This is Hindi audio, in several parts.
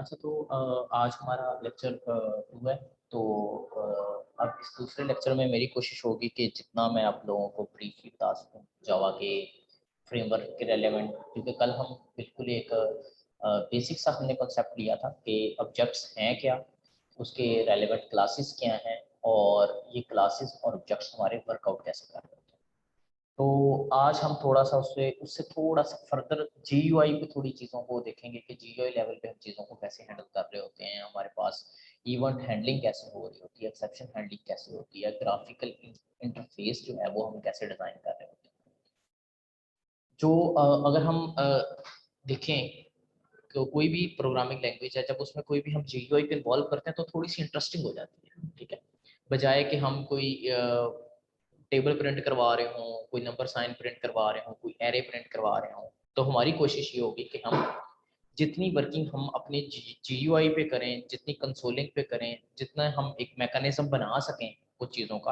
अच्छा तो आज हमारा लेक्चर 2 है। तो अब इस दूसरे लेक्चर में मेरी कोशिश होगी कि जितना मैं आप लोगों को ब्रीफली बता सकूं जावा के फ्रेमवर्क के रेलेवेंट, क्योंकि कल हम बिल्कुल एक बेसिक सा हमने कॉन्सेप्ट लिया था कि ऑब्जेक्ट्स हैं क्या, उसके रेलेवेंट क्लासेस क्या हैं और ये क्लासेस और ऑब्जेक्ट्स हमारे वर्कआउट कैसे कर रहे हैं। तो आज हम थोड़ा सा उससे उससे थोड़ा सा फर्दर जीयूआई पे थोड़ी चीज़ों को देखेंगे कि जीयूआई लेवल पे हम चीज़ों को कैसे हैंडल कर रहे होते हैं। हमारे पास इवेंट हैंडलिंग कैसे हो रही होती है, एक्सेप्शन हैंडलिंग कैसे होती है, ग्राफिकल इंटरफेस जो है वो हम कैसे डिज़ाइन कर रहे होते हैं। जो अगर हम देखें कि कोई भी प्रोग्रामिंग लैंग्वेज है, जब उसमें कोई भी हम जीयूआई को इन्वॉल्व करते हैं तो थोड़ी सी इंटरेस्टिंग हो जाती है। ठीक है, बजाय कि हम कोई टेबल प्रिंट करवा रहे हों, कोई नंबर साइन प्रिंट करवा रहे हों, कोई एरे प्रिंट करवा रहे हों, तो हमारी कोशिश ये होगी कि हम जितनी वर्किंग हम अपने जीयूआई पे करें, जितनी कंसोलिंग पे करें, जितना हम एक मैकेनिज्म बना सकें कुछ चीज़ों का,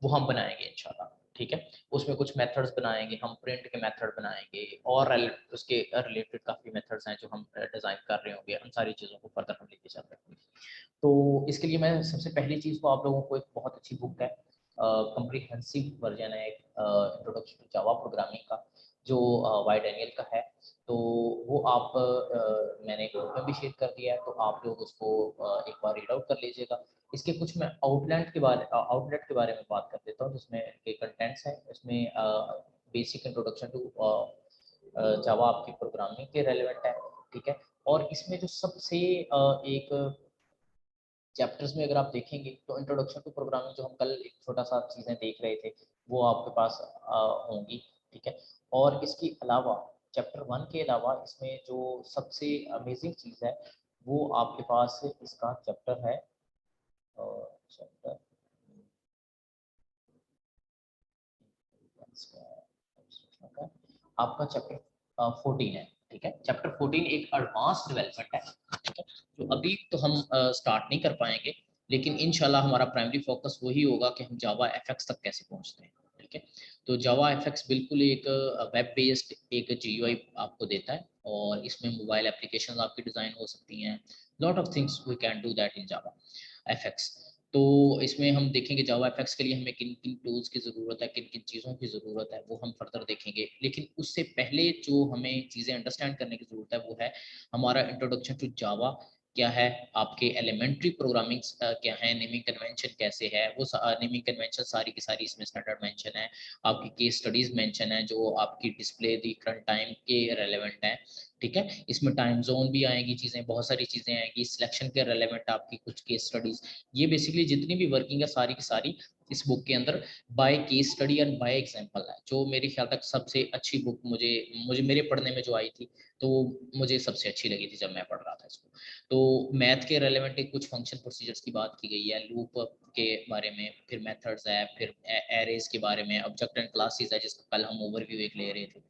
वो हम बनाएंगे इंशाल्लाह। ठीक है, उसमें कुछ मेथड्स बनाएंगे, हम प्रिंट के मेथड बनाएंगे और उसके रिलेटेड काफ़ी मेथड्स हैं जो हम डिज़ाइन कर रहे होंगे। उन सारी चीज़ों को फर्दर हम लेके चल रहे होंगे। तो इसके लिए मैं सबसे पहली चीज़ को आप लोगों को एक बहुत अच्छी बुक है, कम्प्रीहेंसिव वर्जन है एक इंट्रोडक्शन टू जावा प्रोग्रामिंग का, जो वाई डैनियल का है। तो वो आप मैंने ग्रुप में भी शेयर कर दिया है, तो आप लोग उसको एक बार रीड आउट कर लीजिएगा। इसके कुछ मैं आउटलेट के बारे में बात कर देता हूँ, जिसमें के कंटेंट्स हैं। इसमें बेसिक इंट्रोडक्शन टू जावा आपकी प्रोग्रामिंग के रेलिवेंट है। ठीक है, और इसमें जो सबसे एक चैप्टर्स में अगर आप देखेंगे तो इंट्रोडक्शन टू प्रोग्रामिंग जो हम कल एक छोटा सा चीज़ें देख रहे थे वो आपके पास होंगी। ठीक है, और इसके अलावा चैप्टर 1 के अलावा इसमें जो सबसे अमेजिंग चीज़ है वो आपके पास इसका चैप्टर है, चैप्टर आपका चैप्टर 14 है। ठीक है, चैप्टर 14 एक एडवांस डेवलपमेंट है। ठीक है, जो अभी तो हम स्टार्ट नहीं कर पाएंगे, लेकिन इंशाल्लाह हमारा प्राइमरी फोकस वही होगा कि हम जावा एफएक्स तक कैसे पहुंचते हैं। ठीक है, तो जावा एफएक्स बिल्कुल एक वेब बेस्ड एक जीयूआई आपको देता है, और इसमें मोबाइल एप्लीकेशन आपकी डिज़ाइन हो सकती हैं। Lot of things we can do that in Java FX. तो इसमें हम देखेंगे जावा एफएक्स के लिए हमें किन किन टूल्स की ज़रूरत है, किन किन चीज़ों की ज़रूरत है, वो हम फर्दर देखेंगे। लेकिन उससे पहले जो हमें चीज़ें अंडरस्टैंड करने की ज़रूरत है वो है हमारा इंट्रोडक्शन टू जावा क्या है, आपके एलिमेंट्री प्रोग्रामिंग क्या है, नेमिंग कन्वेंशन कैसे है, वो नेमिंग कन्वेंशन सारी की सारी इसमें स्टैंडर्ड मेंशन है। आपकी केस स्टडीज मेंशन है जो आपकी डिस्प्ले दी करंट टाइम के रेलेवेंट है। ठीक है, इसमें टाइम जोन भी आएगी, चीज़ें बहुत सारी चीज़ें आएंगी, सिलेक्शन के रेलेवेंट आपकी कुछ केस स्टडीज। ये बेसिकली जितनी भी वर्किंग है सारी की सारी इस बुक के अंदर by case study and by example है, जो मेरे ख्याल तक सबसे अच्छी बुक मुझे मुझे मेरे पढ़ने में जो आई थी, तो मुझे सबसे अच्छी लगी थी जब मैं पढ़ रहा था इसको। तो मैथ के रेलेवेंट कुछ फंक्शन प्रोसीजर्स की बात की गई है, लूप के बारे में, फिर मेथड्स है, फिर एरेज के बारे में, ऑब्जेक्ट एंड क्लासेस है जिसका कल हम ओवरव्यू एक ले रहे थे।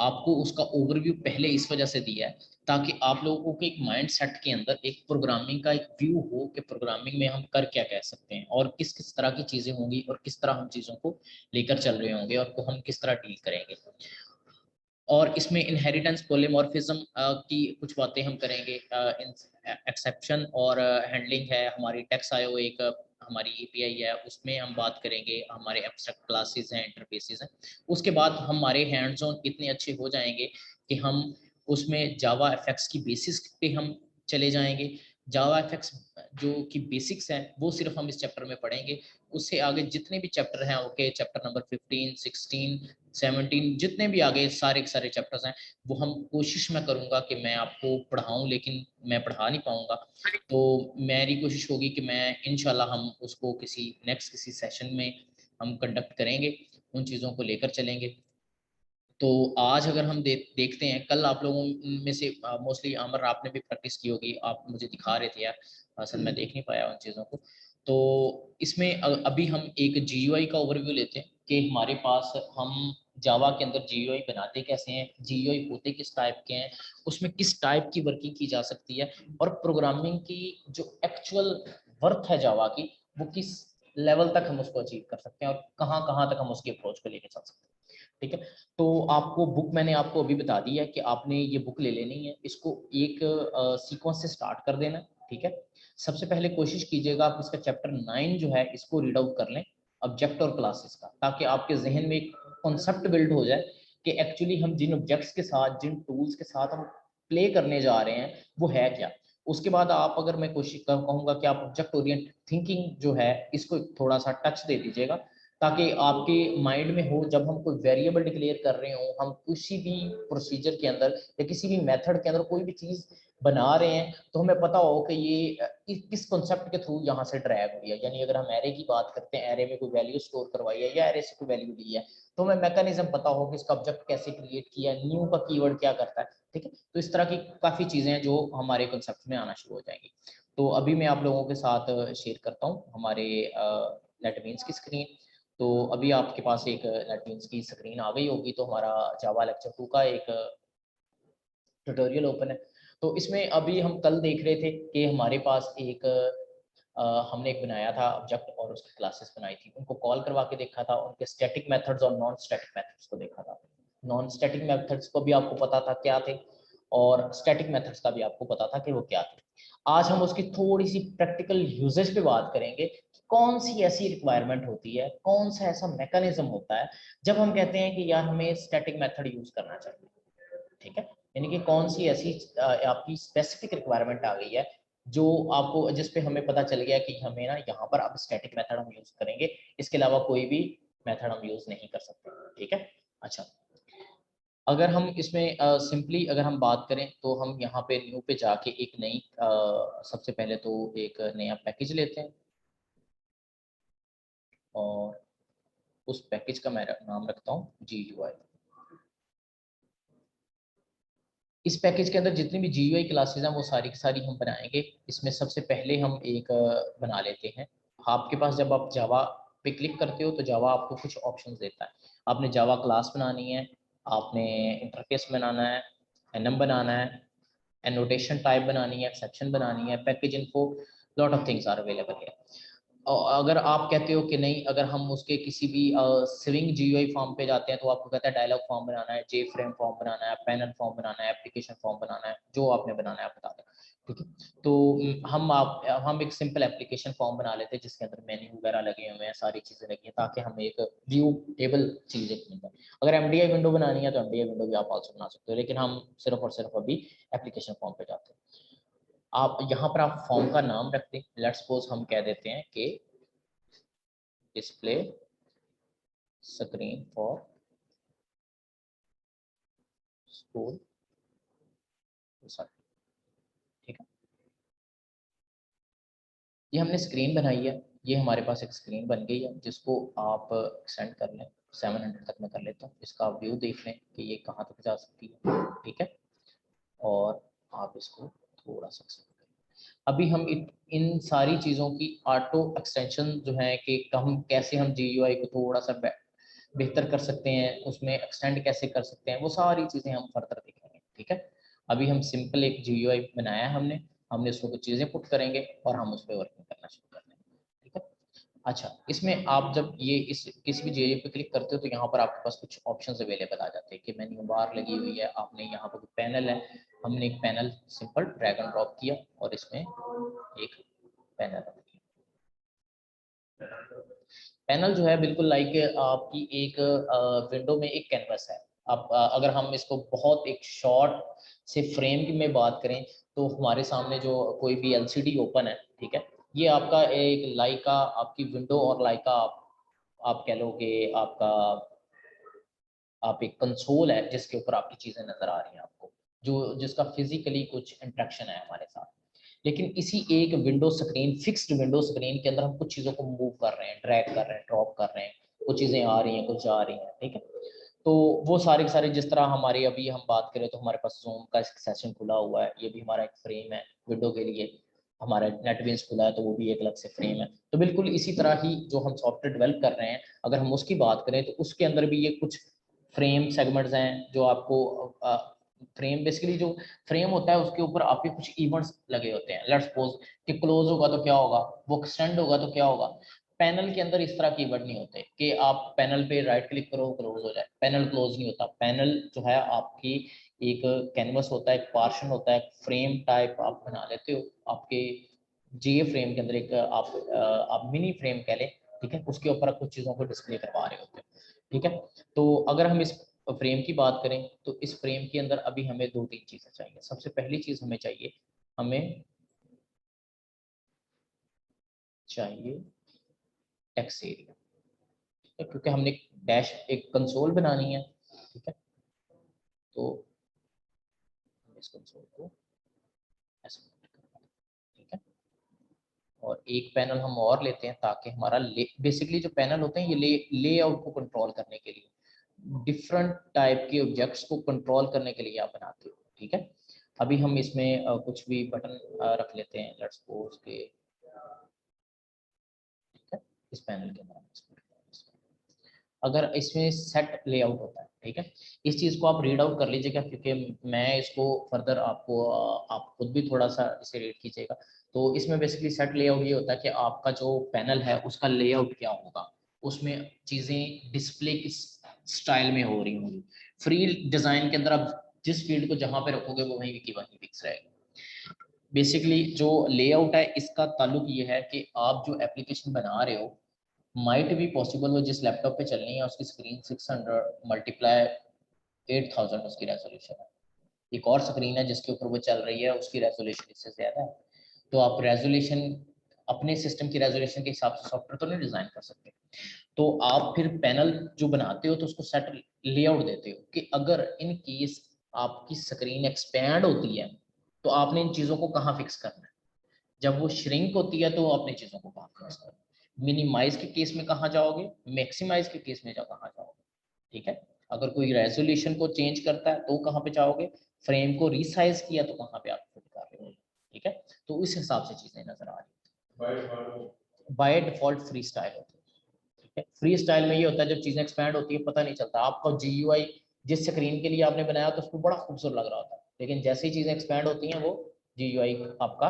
आपको उसका ओवरव्यू पहले इस वजह से दिया है ताकि आप लोगों को एक माइंड सेट के अंदर एक प्रोग्रामिंग का एक व्यू हो कि प्रोग्रामिंग में हम कर क्या कह सकते हैं और किस किस तरह की चीज़ें होंगी और किस तरह हम चीज़ों को लेकर चल रहे होंगे और को हम किस तरह डील करेंगे। और इसमें इनहेरिटेंस पॉलीमॉर्फिज्म की कुछ बातें हम करेंगे। एक्सेप्शन और हैंडलिंग है, हमारी टेक्स्ट आयो एक हमारी एपीआई है, उसमें हम बात करेंगे। हमारे एब्स्ट्रैक्ट क्लासेस हैं, इंटरफेसेस हैं। उसके बाद हमारे हैंड्स ऑन इतने अच्छे हो जाएंगे कि हम उसमें जावा एफएक्स की बेसिस पे हम चले जाएंगे। जावा एफएक्स जो कि बेसिक्स हैं वो सिर्फ हम इस चैप्टर में पढ़ेंगे। उससे आगे जितने भी चैप्टर हैं, ओके, चैप्टर नंबर 15, 16, 17, जितने भी आगे सारे के सारे चैप्टर्स हैं वो हम कोशिश मैं करूंगा कि मैं आपको पढ़ाऊं, लेकिन मैं पढ़ा नहीं पाऊंगा। तो मेरी कोशिश होगी कि मैं इंशाल्लाह हम उसको किसी सेशन में हम कंडक्ट करेंगे, उन चीज़ों को लेकर चलेंगे। तो आज अगर हम देखते हैं, कल आप लोगों में से मोस्टली आमर आपने भी प्रैक्टिस की होगी, आप मुझे दिखा रहे थे यार, असल मैं देख नहीं पाया उन चीज़ों को। तो इसमें अभी हम एक जीयूआई का ओवरव्यू लेते हैं कि हमारे पास हम जावा के अंदर जीयूआई बनाते कैसे हैं, जीयूआई होते किस टाइप के हैं, उसमें किस टाइप की वर्किंग की जा सकती है, और प्रोग्रामिंग की जो एक्चुअल वर्थ है जावा की वो किस लेवल तक हम उसको अचीव कर सकते हैं और कहाँ कहाँ तक हम उसकी अप्रोच को लेके चल सकते हैं। ठीक है, तो आपको बुक मैंने आपको अभी बता दी है कि आपने ये बुक ले लेनी है, इसको एक सीक्वेंस से स्टार्ट कर देना। ठीक है, सबसे पहले कोशिश कीजिएगा आप इसका चैप्टर 9 जो है इसको रीड आउट कर लें, ऑब्जेक्ट और क्लासेस का, ताकि आपके जहन में एक कॉन्सेप्ट बिल्ड हो जाए कि एक्चुअली हम जिन ऑब्जेक्ट्स के साथ, जिन टूल्स के साथ हम प्ले करने जा रहे हैं वो है क्या। उसके बाद आप, अगर मैं कोशिश कहूँगा कि आप ऑब्जेक्ट ओरिएंटेड थिंकिंग जो है इसको थोड़ा सा टच दे दीजिएगा, ताकि आपके माइंड में हो, जब हम कोई वेरिएबल डिक्लेयर कर रहे हो, हम किसी भी प्रोसीजर के अंदर या किसी भी मेथड के अंदर कोई भी चीज़ बना रहे हैं, तो हमें पता हो कि ये किस कॉन्सेप्ट के थ्रू यहाँ से ड्रैग हुई है। यानी अगर हम एरे की बात करते हैं, एरे में कोई वैल्यू स्टोर करवाई है या एरे से कोई वैल्यू ली है, तो हमें मैकेनिज्म पता हो कि इसका ऑब्जेक्ट कैसे क्रिएट किया है, न्यू का कीवर्ड क्या करता है। ठीक है, तो इस तरह की काफ़ी चीज़ें हैं जो हमारे कॉन्सेप्ट में आना शुरू हो जाएंगी। तो अभी मैं आप लोगों के साथ शेयर करता हूँ हमारे नेटबीन्स की स्क्रीन। तो अभी आपके पास एक नेटबीन्स की स्क्रीन आ गई होगी, तो हमारा जावा लेक्चर 2 का एक ट्यूटोरियल ओपन है। तो इसमें अभी हम कल देख रहे थे कि हमारे पास एक हमने एक बनाया था ऑब्जेक्ट और उसकी क्लासेस बनाई थी, उनको कॉल करवा के देखा था, उनके स्टैटिक मेथड्स और नॉन स्टैटिक मेथड्स को देखा था। नॉन स्टैटिक मेथड्स को भी आपको पता था क्या थे, और स्टैटिक मेथड्स का भी आपको पता था कि वो क्या थे। आज हम उसकी थोड़ी सी प्रैक्टिकल यूजेज पे बात करेंगे कि कौन सी ऐसी रिक्वायरमेंट होती है, कौन सा ऐसा मैकेनिज्म होता है जब हम कहते हैं कि यार हमें स्टैटिक मेथड यूज करना चाहिए। ठीक है, यानी कि कौन सी ऐसी आपकी स्पेसिफिक रिक्वायरमेंट आ गई है जो आपको, जिस पे हमें पता चल गया कि हमें ना यहाँ पर अब स्टैटिक मेथड हम यूज करेंगे, इसके अलावा कोई भी मेथड हम यूज नहीं कर सकते। ठीक है, अच्छा, अगर हम इसमें सिंपली अगर हम बात करें तो हम यहाँ पे न्यू पे जाके एक नई सबसे पहले तो एक नया पैकेज लेते हैं, और उस पैकेज का मैं नाम रखता हूँ GUI। इस पैकेज के अंदर जितनी भी GUI क्लासेस हैं वो सारी की सारी हम बनाएंगे। इसमें सबसे पहले हम एक बना लेते हैं। आपके पास जब आप जावा पे क्लिक करते हो तो जावा आपको कुछ ऑप्शंस देता है। आपने जावा क्लास बनानी है, आपने इंटरफेस बनाना है, एनएम बनाना है, एनोटेशन टाइप बनानी है, एक्सेप्शन बनानी है, package info, lot of things are available है। अगर आप कहते हो कि नहीं, अगर हम उसके किसी भी स्विंग GUI फॉर्म पे जाते हैं तो आपको कहता है डायलॉग फॉर्म बनाना है, जे फ्रेम फॉर्म बनाना है, पैनल फॉर्म बनाना है, एप्लीकेशन फॉर्म बनाना है, जो आपने बनाना है आप बता दें। ठीक है, तो हम एक सिंपल एप्लीकेशन फॉर्म बना लेते हैं जिसके अंदर मेन्यू वगैरह लगे हुए हैं, सारी चीजें लगी हैं, ताकि हमें एक व्यू टेबल चीज एक मिल जाए। अगर MDI विंडो बनानी है तो MDI विंडो भी आप आल्सो बना सकते हो, लेकिन हम सिर्फ और सिर्फ अभी एप्लीकेशन फॉर्म पे जाते हैं। आप यहाँ पर आप फॉर्म का नाम रखते हैं, लेट्स सपोज हम कह देते हैं कि डिस्प्ले स्क्रीन फॉर स्कूल। ठीक है, ये हमने स्क्रीन बनाई है, ये हमारे पास एक स्क्रीन बन गई है जिसको आप एक्सटेंड कर लें, 700 तक मैं कर लेता हूँ। इसका व्यू देख लें कि ये कहाँ तक जा सकती है। ठीक है, और आप इसको थोड़ा सा अभी हम इन सारी चीज़ों की ऑटो एक्सटेंशन जो है कि हम कैसे हम GUI को थोड़ा सा बेहतर कर सकते हैं, उसमें एक्सटेंड कैसे कर सकते हैं, वो सारी चीज़ें हम फर्दर देखेंगे। ठीक है, अभी हम सिंपल एक GUI बनाया है हमने हमने उसमें कुछ चीज़ें पुट करेंगे और हम उस पर वर्किंग करना शुरू कर देंगे। ठीक है, अच्छा, इसमें आप जब ये इस किसी भी GUI पे क्लिक करते हो तो यहाँ पर आपके पास कुछ ऑप्शंस अवेलेबल आ जाते हैं कि मेन्यू बार लगी हुई है, आपने यहाँ पर पैनल है, हमने एक panel simple drag and drop किया और इसमें एक पैनल रख दिया। पैनल जो है बिल्कुल लाइक आपकी एक विंडो में एक कैनवस है। आप अगर हम इसको बहुत एक शॉर्ट से फ्रेम की में बात करें तो हमारे सामने जो कोई भी LCD ओपन है, ठीक है, ये आपका एक लाइका आपकी विंडो, और लाइका आप कह लो कि आपका आप एक कंसोल है जिसके ऊपर आपकी चीजें नजर आ रही हैं आपको, जो जिसका फिजिकली कुछ इंटरेक्शन है हमारे साथ। लेकिन इसी एक window screen, fixed window screen के अंदर हम कुछ चीज़ों को मूव कर रहे हैं, ड्रैग कर रहे हैं, ड्रॉप कर रहे हैं, कुछ चीज़ें आ रही हैं, कुछ जा रही हैं। ठीक है, तो वो सारे के सारे, जिस तरह हमारी अभी हम बात करें तो हमारे पास जूम का सेशन खुला हुआ है, ये भी हमारा एक फ्रेम है विंडो के लिए। हमारा नेटबीन्स खुला है तो वो भी एक अलग से फ्रेम है। तो बिल्कुल इसी तरह ही जो हम सॉफ्टवेयर डेवलप कर रहे हैं, अगर हम उसकी बात करें तो उसके अंदर भी ये कुछ फ्रेम सेगमेंट्स हैं जो आपको फ्रेम बेसिकली जो फ्रेम होता है उसके ऊपर आपके कुछ इवेंट्स लगे होते हैं। लेट्स सपोज कि क्लोज होगा तो क्या होगा, वो एक्सटेंड होगा तो क्या होगा। पैनल के अंदर इस तरह कीवर्ड नहीं होते कि आप पैनल पे राइट क्लिक करो क्लोज हो जाए, पैनल क्लोज नहीं होता। पैनल जो है आपकी एक कैनवस होता है, एक पार्शन होता है, फ्रेम टाइप आप बना लेते हो आपके जे फ्रेम के अंदर, एक आप मिनी फ्रेम कह लें, ठीक है, उसके ऊपर आप कुछ चीज़ों को डिस्प्ले करवा रहे होते हो, ठीक है। तो अगर हम इस फ्रेम की बात करें तो इस फ्रेम के अंदर अभी हमें दो तीन चीज़ें चाहिए। सबसे पहली चीज़ हमें चाहिए टेक्स्ट एरिया, क्योंकि हमने डैश एक कंसोल बनानी है, ठीक है। तो हम इस कंसोल को ऐसे करना है, ठीक है। और एक पैनल हम और लेते हैं ताकि हमारा बेसिकली जो पैनल होते हैं ये लेआउट को कंट्रोल करने के लिए, डिफरेंट टाइप के ऑब्जेक्ट्स को कंट्रोल करने के लिए आप बनाते हो, ठीक है। अभी हम इसमें कुछ भी बटन रख लेते हैं, लेट्स सपोज के, ठीक है, इस पैनल के अंदर अगर इसमें सेट लेआउट होता है, ठीक है। इस चीज़ को आप रीड आउट कर लीजिएगा, क्योंकि मैं इसको फर्दर आपको आप खुद भी थोड़ा सा इसे रीड कीजिएगा। तो इसमें बेसिकली सेट लेआउट ये होता है कि आपका जो पैनल है उसका लेआउट क्या होगा, उसमें चीज़ें डिस्प्ले किस स्टाइल में हो रही होंगी। फ्री डिज़ाइन के अंदर आप जिस फील्ड को जहाँ पे रखोगे वो वहीं की वहीं फिक्स रहेगा। बेसिकली जो लेआउट है इसका ताल्लुक ये है कि आप जो एप्लीकेशन बना रहे हो माइट भी पॉसिबल हो जिस लैपटॉप पे चलनी है उसकी स्क्रीन 600 मल्टीप्लाई 8000 उसकी रेजोल्यूशन है, एक और स्क्रीन है जिसके ऊपर वो चल रही है उसकी रेजोल्यूशन इससे ज़्यादा है। तो आप रेजोल्यूशन अपने सिस्टम की रेजोल्यूशन के हिसाब से सॉफ्टवेयर तो नहीं डिज़ाइन कर सकते। तो आप फिर पैनल जो बनाते हो तो उसको सेट लेआउट देते हो कि अगर इन केस आपकी स्क्रीन एक्सपैंड होती है तो आपने इन चीज़ों को कहाँ फिक्स करना है, जब वो श्रिंक होती है तो अपनी चीज़ों को कहाँ फिक्स करना है, मिनिमाइज के केस में कहाँ जाओगे, मैक्सिमाइज के केस में कहाँ जाओगे, ठीक है। अगर कोई रेजोल्यूशन को चेंज करता है तो कहाँ पे जाओगे, फ्रेम को रीसाइज किया तो कहाँ पे आप फिट कर रहे हो, ठीक है। तो इस हिसाब से चीज़ें नजर आ रही है। बाय डिफॉल्ट फ्री स्टाइल होता है, ठीक है। फ्री स्टाइल में ये होता है जब चीज़ें एक्सपैंड होती है पता नहीं चलता आपका जीयूआई जिस स्क्रीन के लिए आपने बनाया तो उसको बड़ा खूबसूरत लग रहा होता है, लेकिन जैसे ही चीज़ें एक्सपैंड होती हैं वो जीयूआई आपका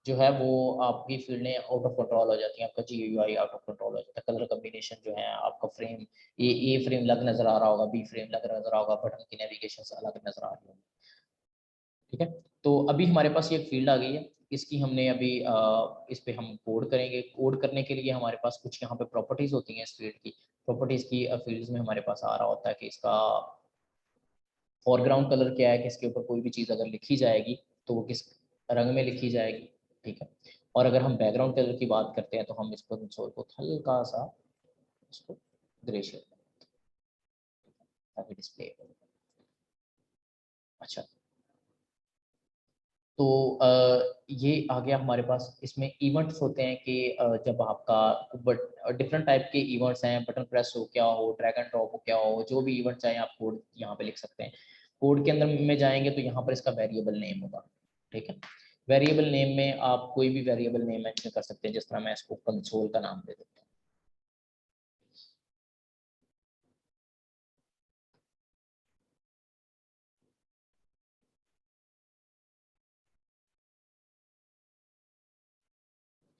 जो है वो आपकी फील्डें आउट ऑफ कंट्रोल हो जाती हैं, आपका जीयूआई आउट ऑफ कंट्रोल हो जाता है। कलर कम्बिनेशन जो है आपका फ्रेम ए फ्रेम अलग नजर आ रहा होगा, बी फ्रेम अलग नजर आ होगा, बटन की नेविगेशन अलग नजर आ रही होगी, ठीक है। तो अभी हमारे पास ये फील्ड आ गई है, इसकी हमने अभी इस पे हम कोड करेंगे। कोड करने के लिए हमारे पास कुछ यहाँ पे प्रॉपर्टीज होती हैं इस फील्ड की। प्रॉपर्टीज की फील्ड्स में हमारे पास आ रहा होता है कि इसका फोरग्राउंड कलर क्या है, कि इसके ऊपर कोई भी चीज़ अगर लिखी जाएगी तो वो किस रंग में लिखी जाएगी, ठीक है। और अगर हम बैकग्राउंड कलर की बात करते हैं तो हम इसको कंसोल को हल्का सा इसको ग्रे शेड ताकि डिस्प्ले। अच्छा, तो ये आ गया हमारे पास। इसमें इवेंट्स होते हैं कि जब आपका डिफरेंट टाइप के इवेंट्स हैं, बटन प्रेस हो क्या हो, ड्रैग एंड ड्रॉप हो क्या हो, जो भी इवेंट चाहे आप कोड यहाँ पे लिख सकते हैं। कोड के अंदर में जाएंगे तो यहाँ पर इसका वेरिएबल नेम होगा, ठीक है। वेरिएबल नेम में आप कोई भी वेरिएबल नेम मेंशन कर सकते हैं, जिस तरह मैं इसको कंसोल का नाम दे देता हूँ।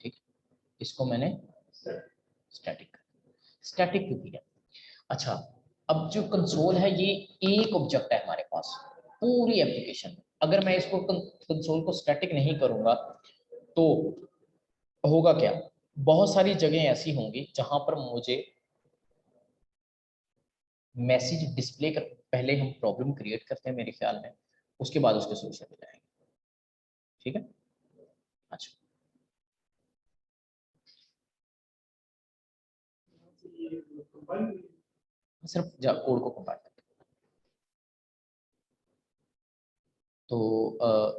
ठीक, इसको मैंने स्टैटिक स्टैटिक क्यों किया। अच्छा, अब जो कंसोल है ये एक ऑब्जेक्ट है हमारे पास पूरी एप्लीकेशन में। अगर मैं इसको कंसोल को स्टैटिक नहीं करूंगा तो होगा क्या, बहुत सारी जगह ऐसी होंगी जहां पर मुझे मैसेज डिस्प्ले कर, पहले हम प्रॉब्लम क्रिएट करते हैं मेरे ख्याल में, उसके बाद उसके सोल्यूशन पे जाएंगे, ठीक है। अच्छा, सिर्फ कोड को कंपाइल करते हैं। तो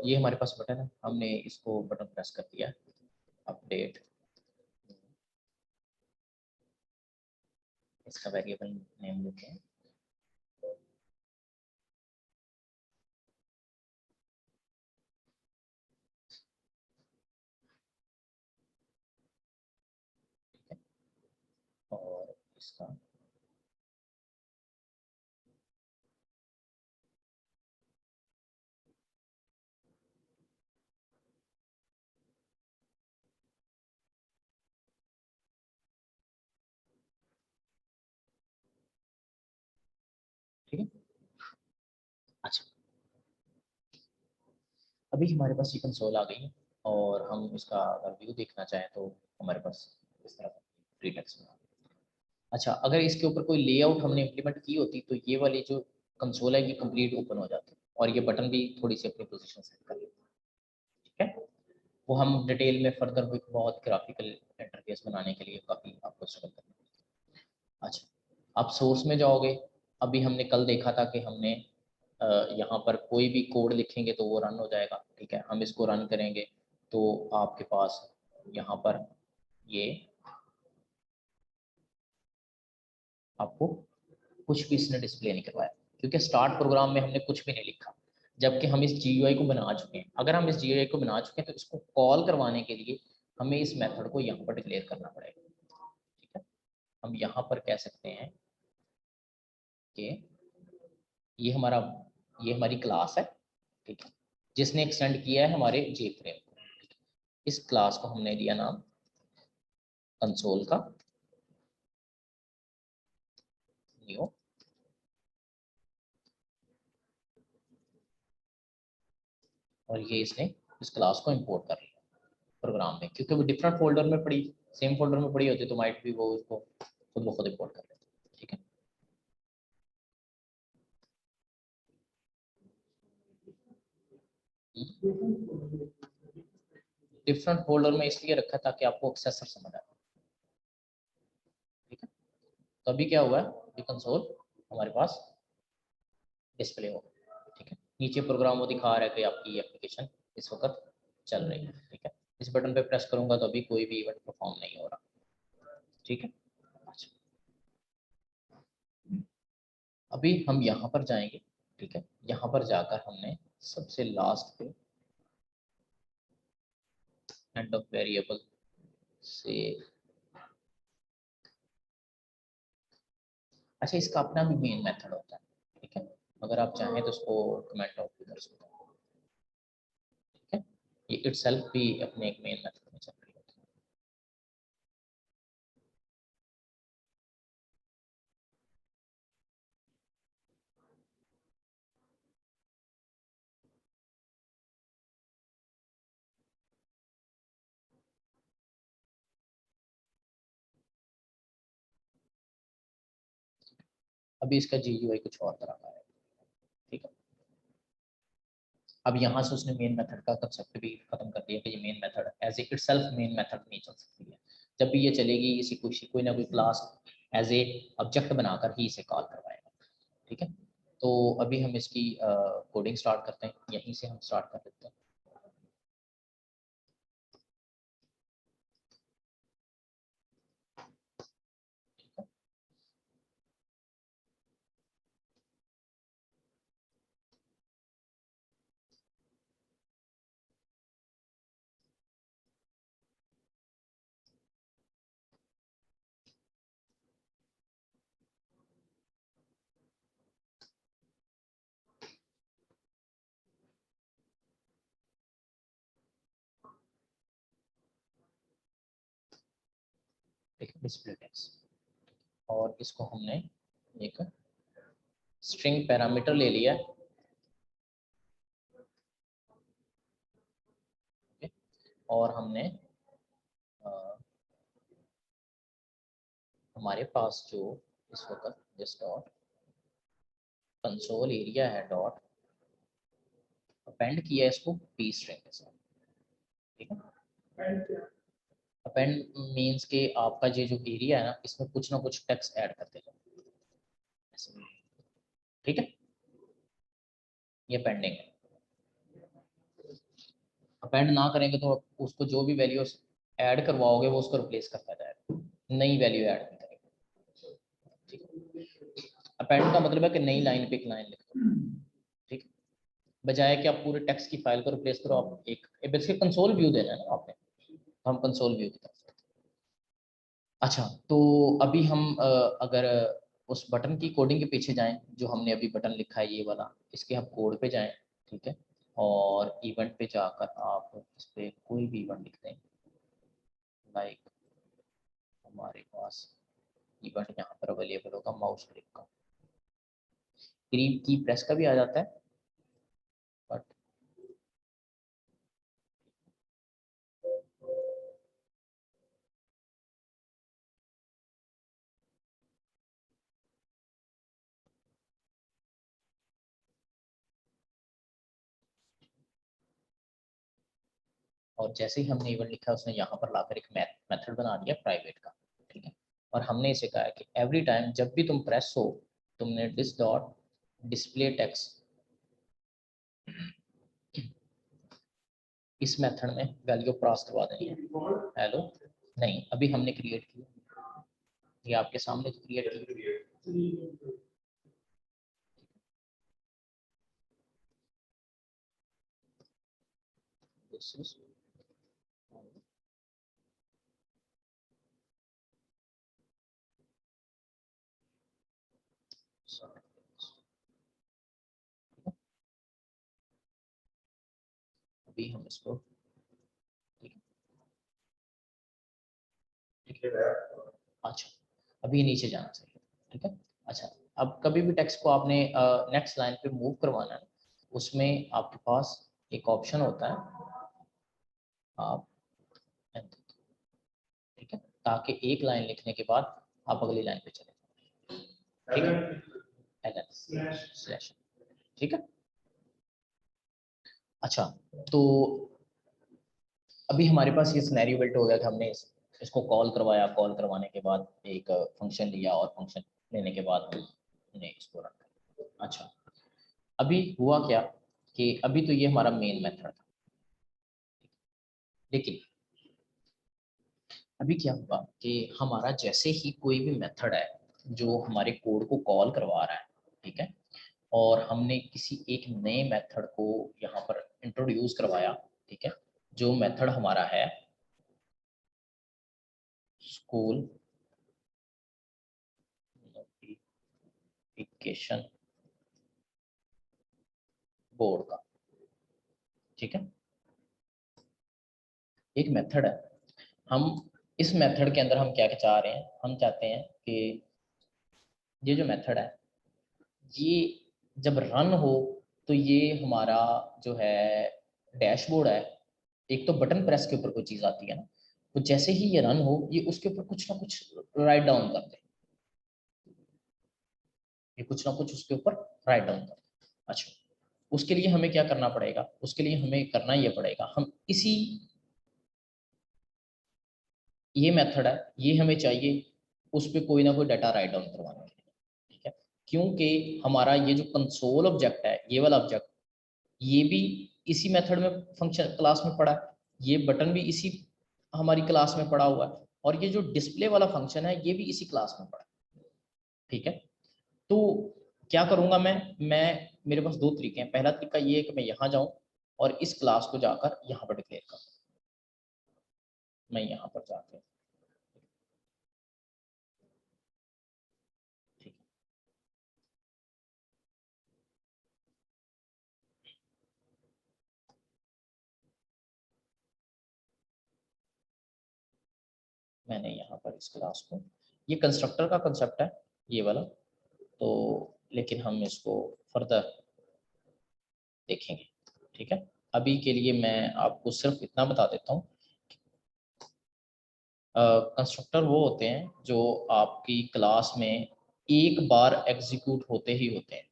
ये हमारे पास बटन है, हमने इसको बटन प्रेस कर दिया, अपडेट, इसका वेरिएबल नेम देते हैं, ठीक है। और इसका अभी हमारे पास ये कंसोल आ गई है और हम इसका अगर व्यू देखना चाहें तो हमारे पास इस तरह फ्री टेक्स्ट में। अच्छा, अगर इसके ऊपर कोई लेआउट हमने इम्प्लीमेंट की होती तो ये वाली जो कंसोल है ये कंप्लीट ओपन हो जाती और ये बटन भी थोड़ी सी अपनी पोजीशन सेट कर लेते। ठीक है, वो हम डिटेल में फर्दर वो एक बहुत ग्राफिकल इंटरफेस बनाने के लिए काफ़ी आपको स्ट्रगल करना है। अच्छा, आप सोर्स में जाओगे। अभी हमने कल देखा था कि हमने यहाँ पर कोई भी कोड लिखेंगे तो वो रन हो जाएगा। ठीक है, हम इसको रन करेंगे तो आपके पास यहाँ पर ये आपको कुछ भी इसने डिस्प्ले नहीं करवाया, क्योंकि स्टार्ट प्रोग्राम में हमने कुछ भी नहीं लिखा, जबकि हम इस GUI को बना चुके हैं। अगर हम इस GUI को बना चुके हैं तो इसको कॉल करवाने के लिए हमें इस मेथड को यहाँ पर डिक्लेयर करना पड़ेगा। ठीक है, हम यहाँ पर कह सकते हैं कि ये हमारा ये हमारी क्लास है। ठीक है, जिसने एक्सटेंड किया है हमारे जे फ्रेम को। इस क्लास को हमने दिया नाम कंसोल का न्यू, और ये इसने इस क्लास को इंपोर्ट कर लिया प्रोग्राम में, क्योंकि वो डिफरेंट फोल्डर में पड़ी, सेम फोल्डर में पड़ी होती तो माइट भी वो उसको खुद ब खुद इंपोर्ट कर लेते। ठीक है, डिफरेंट फोल्डर में इसलिए रखा ताकि आपको एक्सेसर समझ आए। ठीक है, तो अभी क्या हुआ है, ये कंसोल हमारे पास डिस्प्ले हो गया। ठीक है, नीचे प्रोग्राम वो दिखा रहा है कि आपकी एप्लीकेशन इस वक्त चल रही है। ठीक है, इस बटन पे प्रेस करूंगा तो अभी कोई भी इवेंट परफॉर्म नहीं हो रहा। ठीक है, अच्छा, अभी हम यहाँ पर जाएंगे। ठीक है, यहाँ पर जाकर हमने सबसे लास्ट पे एंड ऑफ वेरिएबल से, अच्छा, इसका अपना भी मेन मेथड होता है। ठीक है, अगर आप चाहें तो उसको कमेंट आउट भी कर सकते हैं। ठीक है, ये इटसेल्फ भी अपने एक मेन मेथड में चल रही होती है। अभी इसका GUI कुछ और तरह का है। ठीक है, अब यहाँ से उसने मेन मेथड का कंसेप्ट भी खत्म कर दिया कि ये main method as a itself main method नहीं चल सकती है। जब भी ये चलेगी इसी कोई ना कोई क्लास एज ए ऑब्जेक्ट बनाकर ही इसे कॉल करवाएगा। ठीक है, तो अभी हम इसकी कोडिंग स्टार्ट करते हैं, यहीं से हम स्टार्ट कर देते हैं। ठीक है, डिस्प्ले टेक्स्ट, और इसको हमने एक स्ट्रिंग पैरामीटर ले लिया है। और हमने अ, हमारे पास जो इस वक्त जिस डॉट कंसोल एरिया है डॉट अपेंड किया है इसको पी स्ट्रिंग के साथ। ठीक है, अपेंड मीन्स के आपका ये जो एरिया है ना इसमें कुछ ना कुछ टेक्स्ट ऐड करते जाओ। ठीक है, ये पेंडिंग है। अपेंड ना करेंगे तो उसको जो भी वैल्यू ऐड करवाओगे वो उसको रिप्लेस करता जाएगा, नई वैल्यू ऐड नहीं करेगा। ठीक है, अपेंड का मतलब है कि नई लाइन पे एक लाइन लिख दो। ठीक है, बजाय कि आप पूरे टेक्स्ट की फाइल को रिप्लेस करो, आप एक बेसिकली कंसोल व्यू देना है ना आपने, तो हम कंसोल व्यू की तरफ। अच्छा, तो अभी हम अगर उस बटन की कोडिंग के पीछे जाएं, जो हमने अभी बटन लिखा है ये वाला, इसके हम कोड पे जाएं। ठीक है, और इवेंट पे जाकर आप इस पे कोई भी इवेंट लिख दें, लाइक हमारे पास इवेंट यहाँ पर अवेलेबल होगा माउस क्लिक का, क्रीप की प्रेस का भी आ जाता है, बट और जैसे ही हमने इवन लिखा उसने यहाँ पर लाकर एक मेथड बना दिया प्राइवेट का, ठीक है। और हमने इसे कहा कि एवरी टाइम जब भी तुम प्रेस हो, तुमने दिस डॉट डिस्प्ले टेक्स्ट इस मेथड में वैल्यू पास करवा देनी है। हेलो, नहीं अभी हमने क्रिएट किया, ये आपके सामने तो क्रिएट किया। This is अभी हम इसको ठीक है। अच्छा, अभी नीचे जाना चाहिए, ठीक है। अच्छा, अब कभी भी टेक्स्ट को आपने नेक्स्ट लाइन पे मूव करवाना है, उसमें आपके पास एक ऑप्शन होता है, आप ठीक है, ताकि एक लाइन लिखने के बाद आप अगली लाइन पे चले, ठीक है, LN/, ठीक है। अच्छा, तो अभी हमारे पास ये सिनेरियो बिल्ट हो गया कि हमने इसको कॉल करवाया, कॉल करवाने के बाद एक फंक्शन लिया और फंक्शन लेने के बाद हमने इसको रन किया। अच्छा, अभी हुआ क्या कि अभी तो ये हमारा मेन मेथड था, लेकिन अभी क्या हुआ कि हमारा जैसे ही कोई भी मेथड है जो हमारे कोड को कॉल करवा रहा है, ठीक है, और हमने किसी एक नए मेथड को यहाँ पर इंट्रोड्यूस करवाया, ठीक है, जो मेथड हमारा है स्कूल नोटिफिकेशन बोर्ड का, ठीक है, एक मेथड है। हम इस मेथड के अंदर हम क्या चाह रहे हैं, हम चाहते हैं कि ये जो मेथड है ये जब रन हो तो ये हमारा जो है डैशबोर्ड है, एक तो बटन प्रेस के ऊपर कोई चीज आती है ना, तो जैसे ही ये रन हो ये उसके ऊपर कुछ ना कुछ राइट डाउन कर दे, ये कुछ ना कुछ उसके ऊपर राइट डाउन कर दे। अच्छा, उसके लिए हमें क्या करना पड़ेगा, उसके लिए हमें करना ये पड़ेगा, हम इसी ये मेथड है, ये हमें चाहिए उस पर कोई ना कोई डाटा राइट डाउन करवाने के लिए, ठीक है, क्योंकि हमारा ये जो कंसोल ऑब्जेक्ट है, ये वाला ऑब्जेक्ट, ये भी इसी मेथड में फंक्शन क्लास में पड़ा है, ये बटन भी इसी हमारी क्लास में पड़ा हुआ है, और ये जो डिस्प्ले वाला फंक्शन है ये भी इसी क्लास में पड़ा है, ठीक है। तो क्या करूंगा मैं मेरे पास दो तरीके हैं। पहला तरीका ये है कि मैं यहाँ जाऊं और इस क्लास को जाकर यहाँ पर डिक्लेयर करूं, मैं यहाँ पर जाकर, ठीक है, मैंने यहाँ पर इस क्लास को, ये कंस्ट्रक्टर का कंसेप्ट है ये वाला, तो लेकिन हम इसको फर्दर देखेंगे, ठीक है। अभी के लिए मैं आपको सिर्फ इतना बता देता हूँ, कंस्ट्रक्टर वो होते हैं जो आपकी क्लास में एक बार एग्जीक्यूट होते ही होते हैं,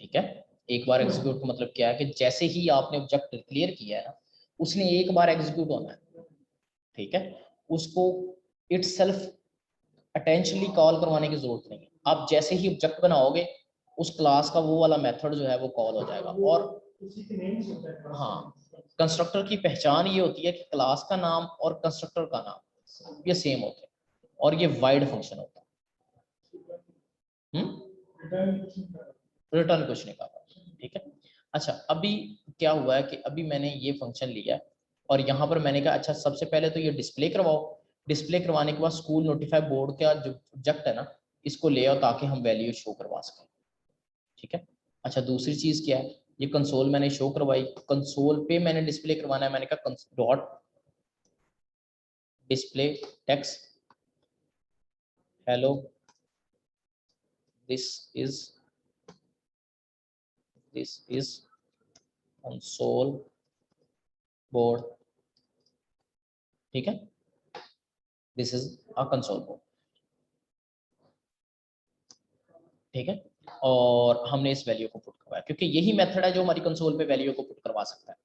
ठीक है। एक बार एग्जीक्यूट का मतलब क्या है कि जैसे ही आपने ऑब्जेक्ट डिक्लेयर किया है ना, उसने एक बार एग्जीक्यूट होना है, ठीक है, उसको इटसेल्फ अटेंशनली कॉल करवाने की जरूरत नहीं है। आप जैसे ही ऑब्जेक्ट बनाओगे उस क्लास का वो वाला मेथड जो है वो कॉल हो जाएगा। और हाँ, कंस्ट्रक्टर की पहचान ये होती है कि क्लास का नाम और कंस्ट्रक्टर का नाम ये सेम होते हैं, और ये वाइड फंक्शन होता है, रिटर्न कुछ नहीं कर, ठीक है। अच्छा, अभी क्या हुआ है कि अभी मैंने ये फंक्शन लिया है और यहाँ पर मैंने कहा अच्छा सबसे पहले तो ये डिस्प्ले करवाओ, डिस्प्ले करवाने के बाद स्कूल नोटिफाई बोर्ड का जो ऑब्जेक्ट है ना इसको ले आओ ताकि हम वैल्यू शो करवा सकें, ठीक है। अच्छा, दूसरी चीज क्या है, ये कंसोल मैंने शो करवाई, कंसोल पे मैंने डिस्प्ले करवाना है, मैंने कहा dot display text hello this is console board, ठीक है, this is a console board, ठीक है। और हमने इस वैल्यू को पुट करवाया क्योंकि यही मेथड है जो हमारी कंसोल पे वैल्यू को पुट करवा सकता है,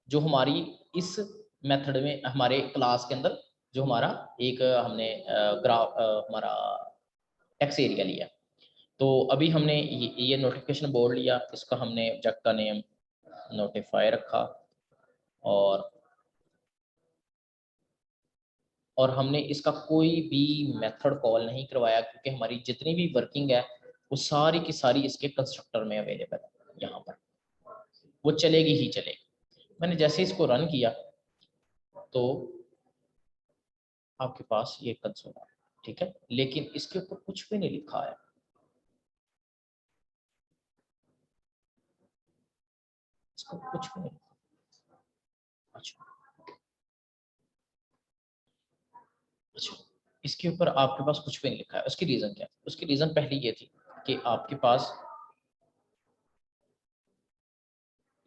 जो हमारी इस मेथड में हमारे क्लास के अंदर जो हमारा एक हमने ग्राफ हमारा टेक्स्ट एरिया लिया। तो अभी हमने ये नोटिफिकेशन बोर्ड लिया, इसका हमने ऑब्जेक्ट का नेम नोटिफाई रखा, और हमने इसका कोई भी मेथड कॉल नहीं करवाया, क्योंकि हमारी जितनी भी वर्किंग है वो सारी की सारी इसके कंस्ट्रक्टर में अवेलेबल है। यहाँ पर वो चलेगी ही चलेगी। मैंने जैसे इसको रन किया तो आपके पास ये कंसोल है, ठीक है, लेकिन इसके ऊपर कुछ भी नहीं लिखा है। इसको कुछ भी नहीं। अच्छा अच्छा, इसके ऊपर आपके पास कुछ भी नहीं लिखा है। उसकी रीजन क्या है? उसकी रीजन पहली ये थी कि आपके पास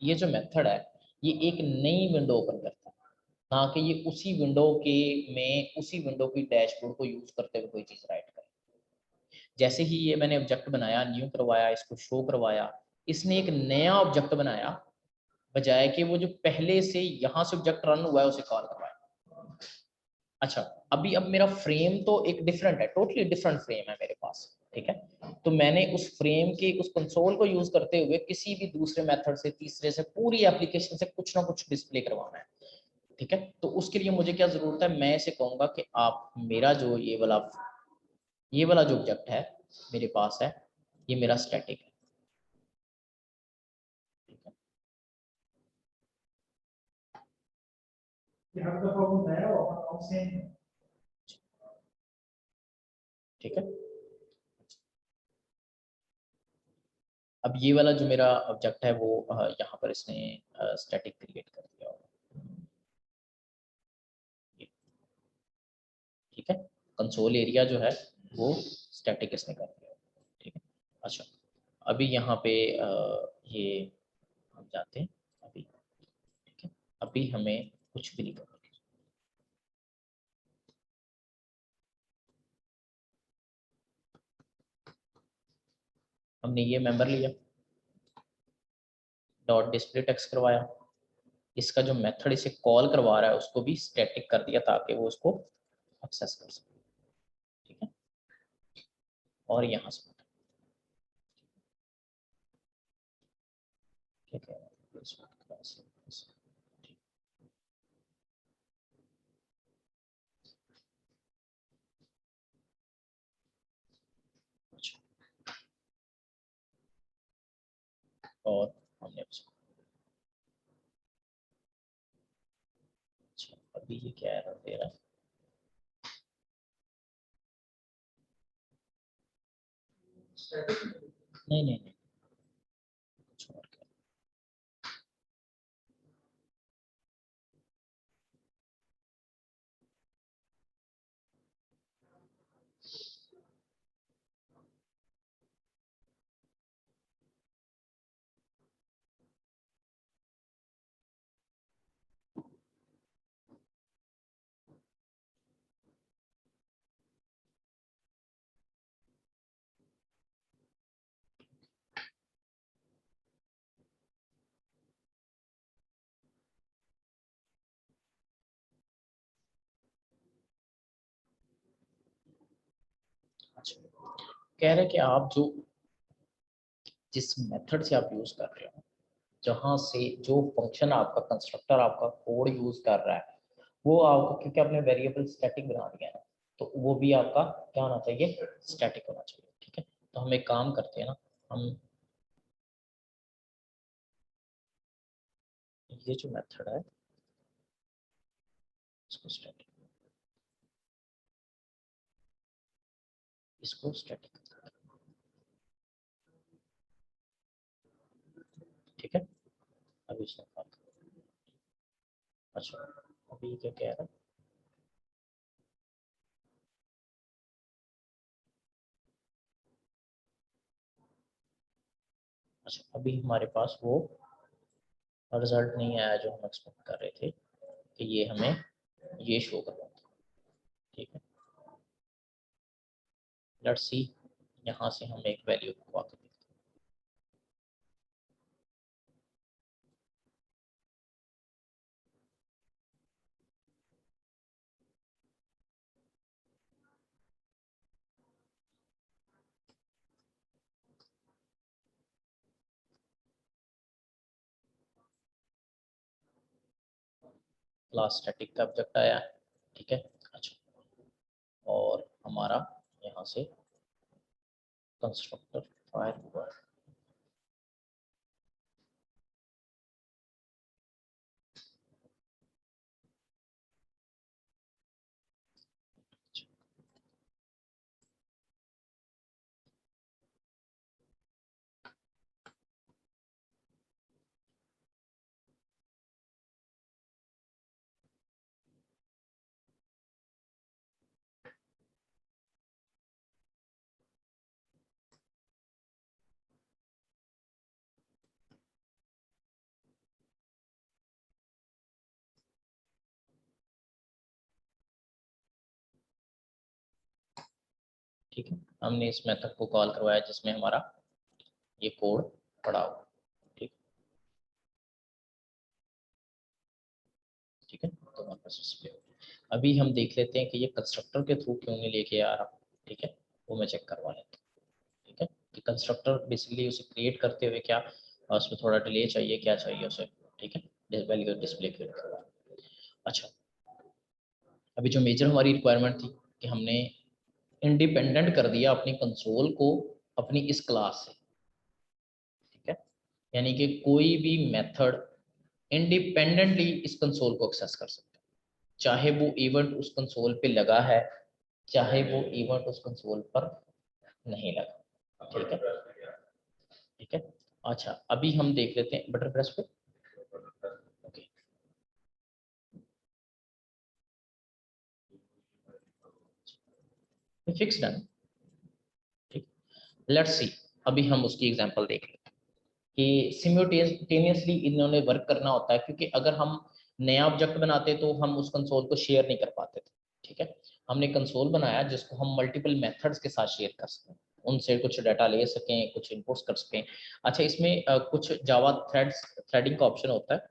ये जो मेथड है ये एक नई विंडो ओपन करता है, ना कि ये उसी विंडो के में उसी विंडो की डैशबोर्ड को यूज करते हुए कोई चीज राइट करे। जैसे ही ये मैंने ऑब्जेक्ट बनाया, न्यू करवाया, इसको शो करवाया, इसने एक नया ऑब्जेक्ट बनाया, बजाय कि वो जो पहले से यहाँ से ऑब्जेक्ट रन हुआ है उसे कॉल करवाया। अच्छा, अभी अब मेरा फ्रेम तो एक डिफरेंट है, टोटली डिफरेंट फ्रेम है मेरे पास, ठीक है। तो मैंने उस फ्रेम के उस कंसोल को यूज करते हुए किसी भी दूसरे मेथड से, तीसरे से, पूरी एप्लीकेशन से कुछ ना कुछ डिस्प्ले करवाना है, ठीक है। तो उसके लिए मुझे क्या जरूरत है, मैं इसे कहूंगा कि आप मेरा जो ये वाला जो ऑब्जेक्ट है मेरे पास है, ये मेरा स्टैटिक है, ठीक है। ठीक है, अब ये वाला जो मेरा ऑब्जेक्ट है वो यहाँ पर इसने स्टैटिक क्रिएट कर दिया होगा, ये, ठीक है। कंसोल एरिया जो है वो स्टैटिक इसने कर दिया, ठीक है। अच्छा, अभी यहाँ पे ये हम जाते हैं अभी, ठीक है। अभी हमें कुछ भी नहीं करना, हमने ये मेंबर लिया, डॉट डिस्प्ले टेक्स्ट करवाया, इसका जो मेथड इसे कॉल करवा रहा है उसको भी स्टैटिक कर दिया ताकि वो उसको एक्सेस कर सके, ठीक है। और यहाँ से ठीक है, अच्छा, और हमने अच्छा, अभी ये क्या एरर दे रहा है? नहीं नहीं नहीं, कुछ और क्या। अच्छा, कह रहे कि आप जो जिस मेथड से आप यूज कर रहे हो, जहाँ से जो फंक्शन आपका कंस्ट्रक्टर आपका कोड यूज कर रहा है, वो आपका, क्योंकि आपने वेरिएबल स्टैटिक बना दिया है ना, तो वो भी आपका क्या होना चाहिए, स्टैटिक होना चाहिए, ठीक है। तो हम एक काम करते हैं ना, हम ये जो मेथड है इसको स्टैटिक, इसको स्टैटिक, ठीक है। अभी इसने काम किया। अच्छा, अभी क्या कह रहा है, अच्छा, अभी हमारे पास वो रिजल्ट नहीं आया जो हम एक्सपेक्ट कर रहे थे कि ये हमें ये शो करना था, ठीक है। लेट्स सी, यहाँ से हम एक वैल्यू को आके देखते हैं। क्लास स्टैटिक का ऑब्जेक्ट आया, ठीक है। अच्छा, और हमारा यहाँ से कंस्ट्रक्टर फायर हुआ है। ठीक है, हमने इस मेथड को कॉल करवाया जिसमें हमारा ये कोड पड़ा हुआ, ठीक ठीक है। तो हमारे पास डिस्प्ले हो गया। अभी हम देख लेते हैं कि ये कंस्ट्रक्टर के थ्रू क्यों नहीं लेके आ रहा, ठीक है, वो मैं चेक करवा लेता हूँ, ठीक है। कि कंस्ट्रक्टर बेसिकली उसे क्रिएट करते हुए क्या उसमें थोड़ा डिले चाहिए, क्या चाहिए उसे, ठीक है, वैल्यू डिस्प्ले क्रिएट करवा। अच्छा, अभी जो मेजर हमारी रिक्वायरमेंट थी कि हमने इंडिपेंडेंट कर दिया अपनी कंसोल को अपनी इस क्लास से, ठीक है। यानी कि कोई भी मेथड इंडिपेंडेंटली इस कंसोल को एक्सेस कर सकता है, चाहे वो इवेंट उस कंसोल पे लगा है, चाहे वो इवेंट उस कंसोल पर नहीं लगा, ठीक है, ठीक है। अच्छा, अभी हम देख लेते हैं बटन प्रेस पे, ओके, फिक्स डन, ठीक। लेट्स सी, अभी हम उसकी एग्जांपल देख लेते हैं कि सिम्ulटेनियसली इन्होंने वर्क करना होता है, क्योंकि अगर हम नया ऑब्जेक्ट बनाते तो हम उस कंसोल को शेयर नहीं कर पाते थे, ठीक है। हमने कंसोल बनाया जिसको हम मल्टीपल मेथड्स के साथ शेयर कर सकें, उनसे कुछ डाटा ले सकें, कुछ इनपुट्स कर सकें। अच्छा, इसमें कुछ जावा थ्रेडिंग का ऑप्शन होता है,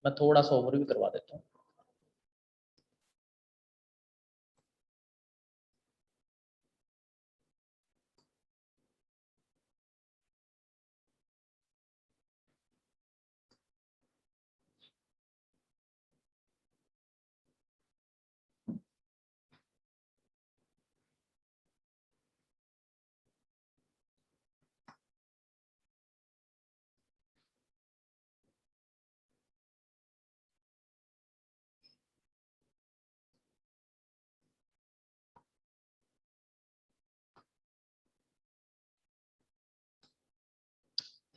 मैं थोड़ा सा ओवरव्यू करवा देता हूँ।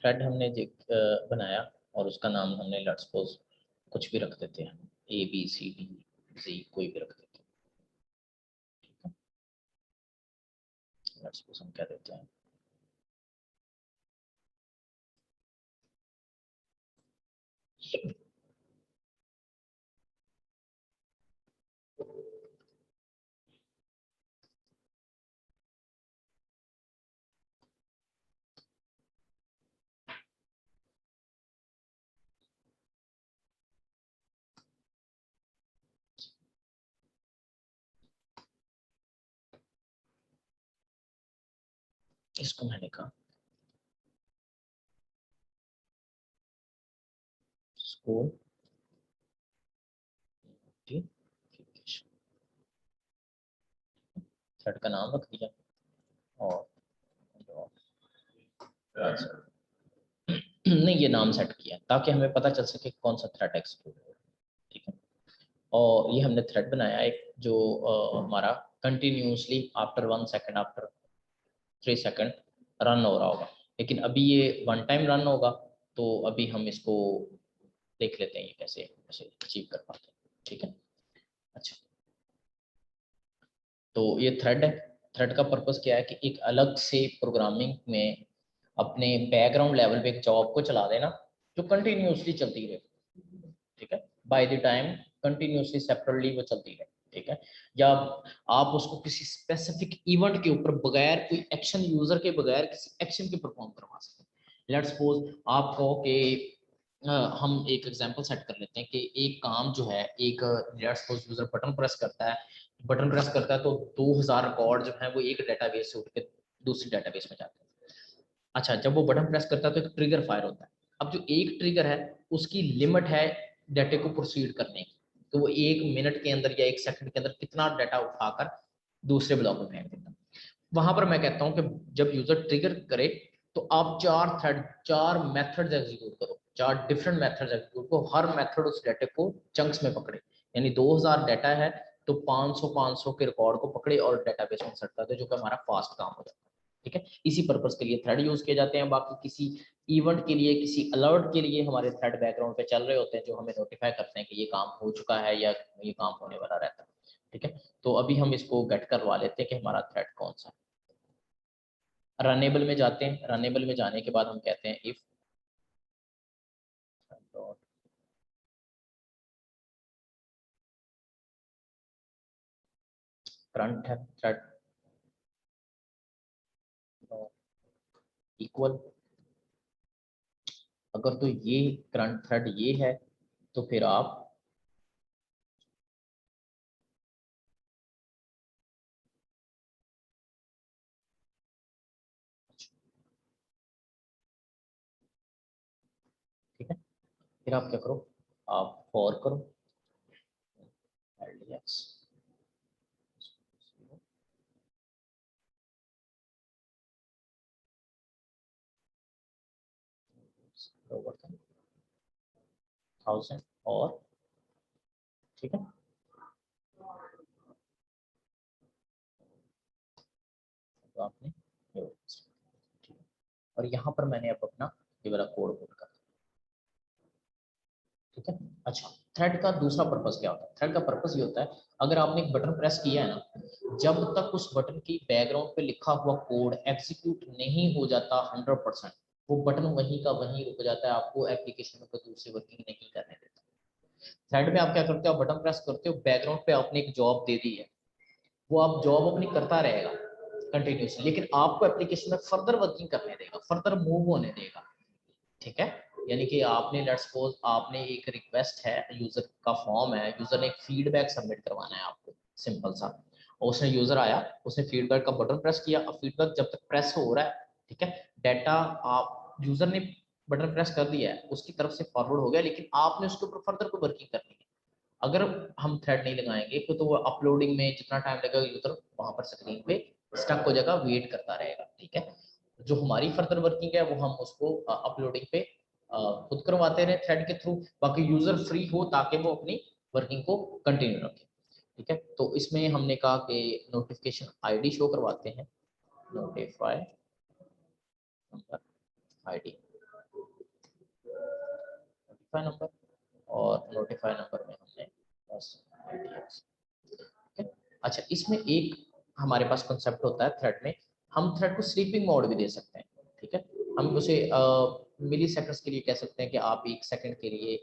थ्रेड हमने बनाया और उसका नाम हमने लेट्स सपोज कुछ भी रख देते हैं, ABCD कोई भी रख देते हैं, लेट्स सपोज हम क्या देते हैं, इसको मैंने कहा स्कूल, थ्रेड का नाम रख दिया और नहीं, ये नाम सेट किया ताकि हमें पता चल सके कौन सा थ्रेड एक्सिक्यूट हो, ठीक है। और ये हमने थ्रेड बनाया एक जो हमारा continuously after 1 second, after 3 second run हो रहा होगा, लेकिन अभी ये वन टाइम रन होगा। तो अभी हम इसको देख लेते हैं ये कैसे कैसे अचीव कर पाते हैं, ठीक है। अच्छा, तो ये थ्रेड है। थ्रेड का पर्पस क्या है कि एक अलग से प्रोग्रामिंग में अपने बैकग्राउंड लेवल पे एक जॉब को चला देना जो कंटिन्यूसली चलती रहे, ठीक है, by the time continuously separately वो चलती रहे, ठीक है। या आप उसको किसी स्पेसिफिक इवेंट के ऊपर बगैर कोई एक्शन, यूजर के बगैर किसी एक्शन के परफॉर्म करवा सकते हैं। लेट्स सपोज आप कहो कि हम एक एग्जांपल सेट कर लेते हैं कि एक काम जो है, एक let's suppose user button press करता है, तो 2000 रिकॉर्ड जो है वो एक डेटाबेस से उठ के दूसरी डेटाबेस में जाते हैं। अच्छा, जब वो बटन प्रेस करता है तो एक ट्रिगर फायर होता है। अब जो एक ट्रिगर है उसकी लिमिट है डाटा को प्रोसीड करने की, तो वो 1 मिनट के अंदर या 1 सेकंड के अंदर कितना डाटा उठाकर दूसरे ब्लॉक में फेंक देता है। वहां पर मैं कहता हूं कि जब यूजर ट्रिगर करे तो आप 4 मेथड्स एग्जीक्यूट करो, 4 डिफरेंट मेथड्स एग्जीक्यूट करो, हर मेथड उस डाटा को चंक्स में पकड़े, यानी 2000 डाटा है तो 500 के रिकॉर्ड को पकड़े और डेटाबेस में इंसर्ट कर दे, जो कि हमारा फास्ट काम हो जाता है। ठीक है, इसी पर्पस के लिए थ्रेड यूज किए जाते हैं। बाकी किसी इवेंट के लिए, किसी अलर्ट के लिए हमारे थ्रेड बैकग्राउंड पे चल रहे होते हैं, जो हमें नोटिफाई करते हैं कि ये काम हो चुका है या ये काम होने वाला रहता है। ठीक है, तो अभी हम इसको गेट करवा लेते हैं कि हमारा थ्रेड कौन सा है। रनेबल में जाते हैं, रनेबल में जाने के बाद हम कहते हैं इफ करंट है थ्रेड इक्वल, अगर तो ये करंट थ्रेड ये है तो फिर आप ठीक है, फिर आप क्या करो, आप फॉर करो LDX over 1000 और ठीक है, तो आपने और यहाँ पर मैंने अब अपना ये वाला कोड पुट कर दिया। ठीक है, अच्छा थ्रेड का दूसरा पर्पस क्या होता है? थ्रेड का पर्पस ये होता है, अगर आपने एक बटन प्रेस किया है ना, जब तक उस बटन की बैकग्राउंड पे लिखा हुआ कोड एग्जीक्यूट नहीं हो जाता 100%, वो बटन वहीं का वहीं रुक जाता है, आपको एप्लीकेशन में कोई दूसरी वर्किंग नहीं करने देता। थ्रेड में आप क्या करते हो, आप बटन प्रेस करते हो, बैकग्राउंड पे आपने एक जॉब दे दी है, वो आप जॉब अपनी करता रहेगा कंटिन्यूसली, लेकिन आपको एप्लीकेशन में फर्दर वर्किंग करने देगा, फर्दर मूव होने देगा। ठीक है, यानी कि आपने लेट्स सपोज आपने एक रिक्वेस्ट है, यूजर का फॉर्म है, यूजर ने एक फीडबैक सबमिट करवाना है आपको, सिंपल सा, और उसने यूजर आया, उसने फीडबैक का बटन प्रेस किया, अब फीडबैक जब तक प्रेस हो रहा है, ठीक है, डाटा आप यूजर ने बटन प्रेस कर दिया है, उसकी तरफ से फॉरवर्ड हो गया, लेकिन आपने उसके ऊपर फर्दर कोई वर्किंग करनी है। अगर हम थ्रेड नहीं लगाएंगे तो वो अपलोडिंग में जितना टाइम लगेगा, यूजर वहां पर स्क्रीन पे स्टक हो जाएगा, वेट करता रहेगा। ठीक है, जो हमारी फर्दर वर्किंग है वो हम उसको अपलोडिंग पे खुद करवाते रहे थ्रेड के थ्रू, बाकी यूजर फ्री हो ताकि वो अपनी वर्किंग को कंटिन्यू रखे। ठीक है, तो इसमें हमने कहा कि नोटिफिकेशन आईडी शो करवाते हैं, notify number ID, notify number, और नोटिफाई नंबर में हमने बस IDX। ठीक है, अच्छा इसमें एक हमारे पास कंसेप्ट होता है थ्रेड में, हम थ्रेड को स्लीपिंग मोड भी दे सकते हैं। ठीक है, हम उसे मिली सेकंड्स के लिए कह सकते हैं कि आप 1 सेकंड के लिए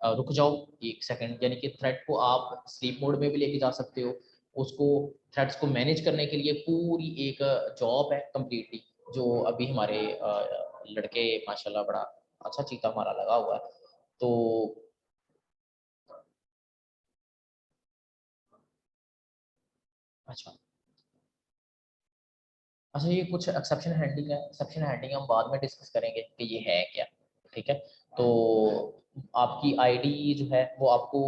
रुक जाओ 1 सेकंड, यानी कि थ्रेड को आप स्लीप मोड में भी लेके जा सकते हो। उसको थ्रेड्स को मैनेज करने के लिए पूरी एक जॉब है कंप्लीटली, जो अभी हमारे लड़के माशाल्लाह बड़ा अच्छा चीता हमारा लगा हुआ है। तो अच्छा, अच्छा ये कुछ एक्सेप्शन हैंडलिंग है, एक्सेप्शन हैंडलिंग हम बाद में डिस्कस करेंगे कि ये है क्या। ठीक है, तो आपकी आईडी जो है वो आपको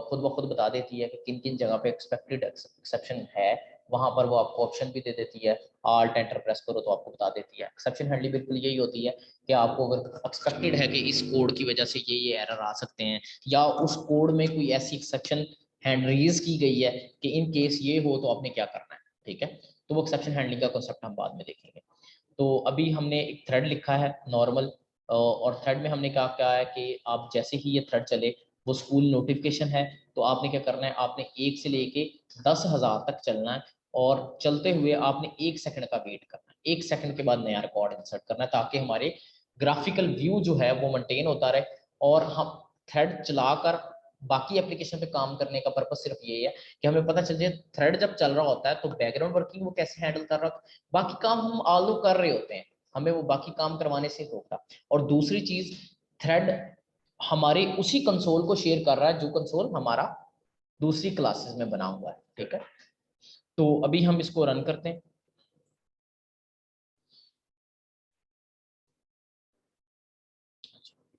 खुद ब खुद बता देती है कि किन किन जगह पे एक्सपेक्टेड एक्सेप्शन है, वहां पर वो आपको ऑप्शन भी दे देती है, आल्ट एंटर प्रेस करो तो आपको बता देती है। एक्सेप्शन हैंडलिंग बिल्कुल यही होती है कि आपको अगर एक्सपेक्टेड है कि इस कोड की वजह से ये एरर आ सकते हैं, या उस कोड में कोई ऐसी एक्सेप्शन हैंड रेज की गई है कि इन केस ये हो तो आपने क्या करना है। ठीक है, तो वो एक्सेप्शन हैंडलिंग का कॉन्सेप्ट हम बाद में देखेंगे। तो अभी हमने एक थ्रेड लिखा है नॉर्मल, और थ्रेड में हमने कहा क्या है कि आप जैसे ही ये थ्रेड चले, वो स्कूल नोटिफिकेशन है, तो आपने क्या करना है, आपने 1 से लेके 10,000 तक चलना है, और चलते हुए आपने 1 सेकंड का वेट करना है, 1 सेकंड के बाद नया रिकॉर्ड इंसर्ट करना है, ताकि हमारे ग्राफिकल व्यू जो है वो मेंटेन होता रहे, और हम थ्रेड चलाकर बाकी एप्लीकेशन पे काम करने का पर्पस सिर्फ ये है कि हमें पता चल जाए थ्रेड जब चल रहा होता है तो बैकग्राउंड वर्किंग वो कैसे हैंडल कर रहा है, बाकी काम हम आलू कर रहे होते हैं, हमें वो बाकी काम करवाने से रोकता। और दूसरी चीज, थ्रेड हमारे उसी कंसोल को शेयर कर रहा है जो कंसोल हमारा दूसरी क्लासेस में बना हुआ है। ठीक है, तो अभी हम इसको रन करते हैं।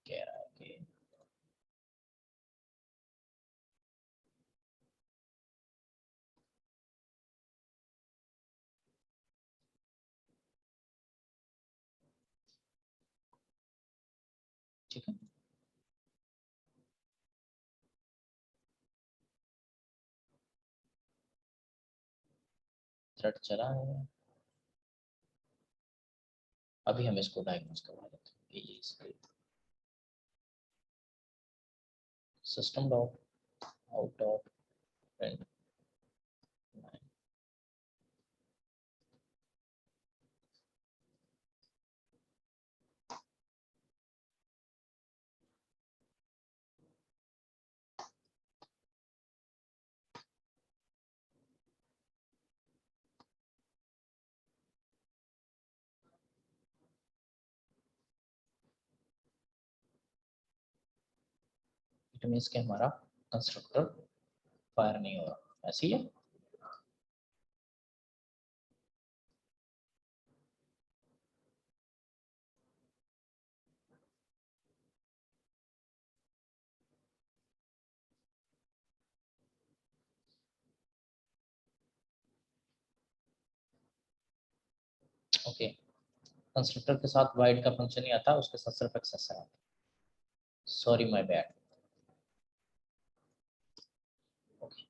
कह रहा है कि ठीक है। थ्रेड चला है, अभी हम इसको डायग्नोज करवा देते हैं। System dot out dot print 9। It means कि हमारा कंस्ट्रक्टर फायर नहीं हो रहा, ऐसे ही है। ओके, कंस्ट्रक्टर के साथ वाइड का फंक्शन नहीं आता, उसके साथ सिर्फ एक्सेसर आता है। Sorry my bad. ओके,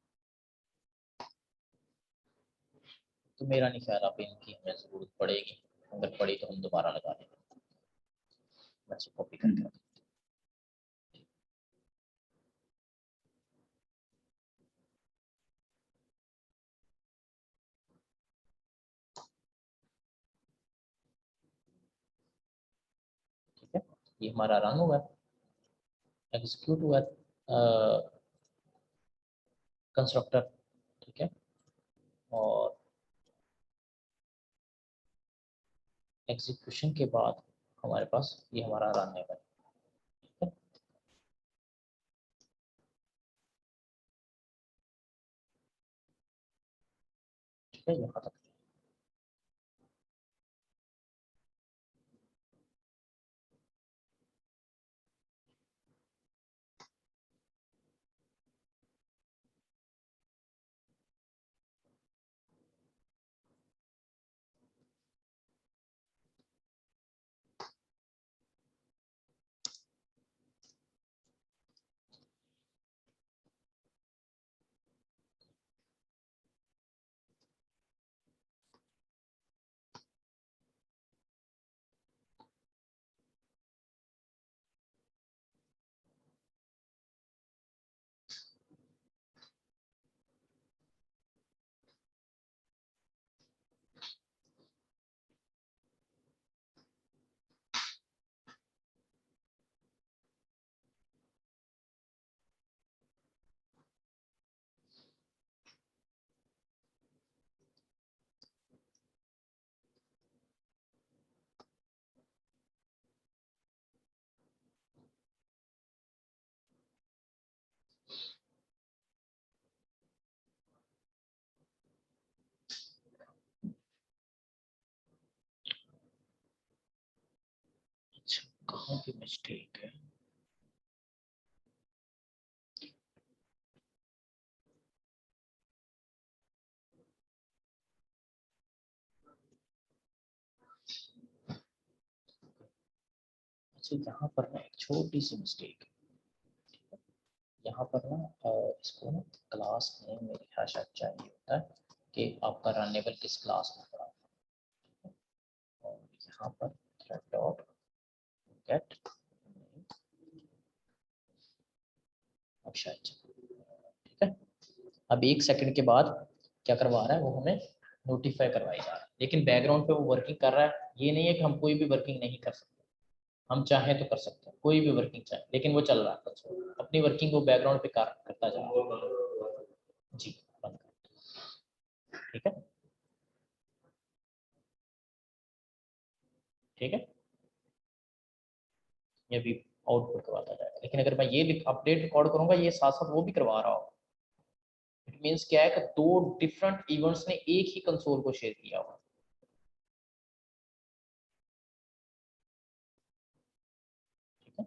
तो मेरा नहीं ख्याल आप इनकी हमें जरूरत पड़ेगी, अगर पड़ी तो हम दोबारा लगा लेंगे। मैं इसको कॉपी करके रख। ठीक है, ये हमारा रन हुआ, एग्जीक्यूट हुआ कंस्ट्रक्टर। ठीक है, और एग्जीक्यूशन के बाद हमारे पास ये हमारा रन है। ठीक है, ठीक है, यहाँ तक। अच्छा, कहाँ की मिस्टेक है? अच्छा, यहाँ पर ना एक छोटी सी मिस्टेक है। यहाँ पर ना इसको ना क्लास नेम मेरे ख्याल शायद चाहिए होता है कि आपका रनेबल किस क्लास में पड़ा है। और यहाँ पर थ्रेड डॉट गेट, अब शायद ठीक है। अब 1 सेकंड के बाद क्या करवा रहा है वो हमें नोटिफाई करवाई जा रहा है, लेकिन बैकग्राउंड पे वो वर्किंग कर रहा है। ये नहीं है कि हम कोई भी वर्किंग नहीं कर सकते, हम चाहें तो कर सकते हैं कोई भी वर्किंग चाहे, लेकिन वो चल रहा है अपनी वर्किंग को बैकग्राउंड पे करता जा रहा है। जी, बंद कर। ठीक है, ठीक है, ये भी आउटपुट करवाता जाएगा। लेकिन अगर मैं ये अपडेट रिकॉर्ड करूंगा, ये साथ साथ वो भी करवा रहा होगा। इट मीन्स क्या है कि 2 डिफरेंट इवेंट्स ने एक ही कंसोल को शेयर किया हुआ। ठीक है,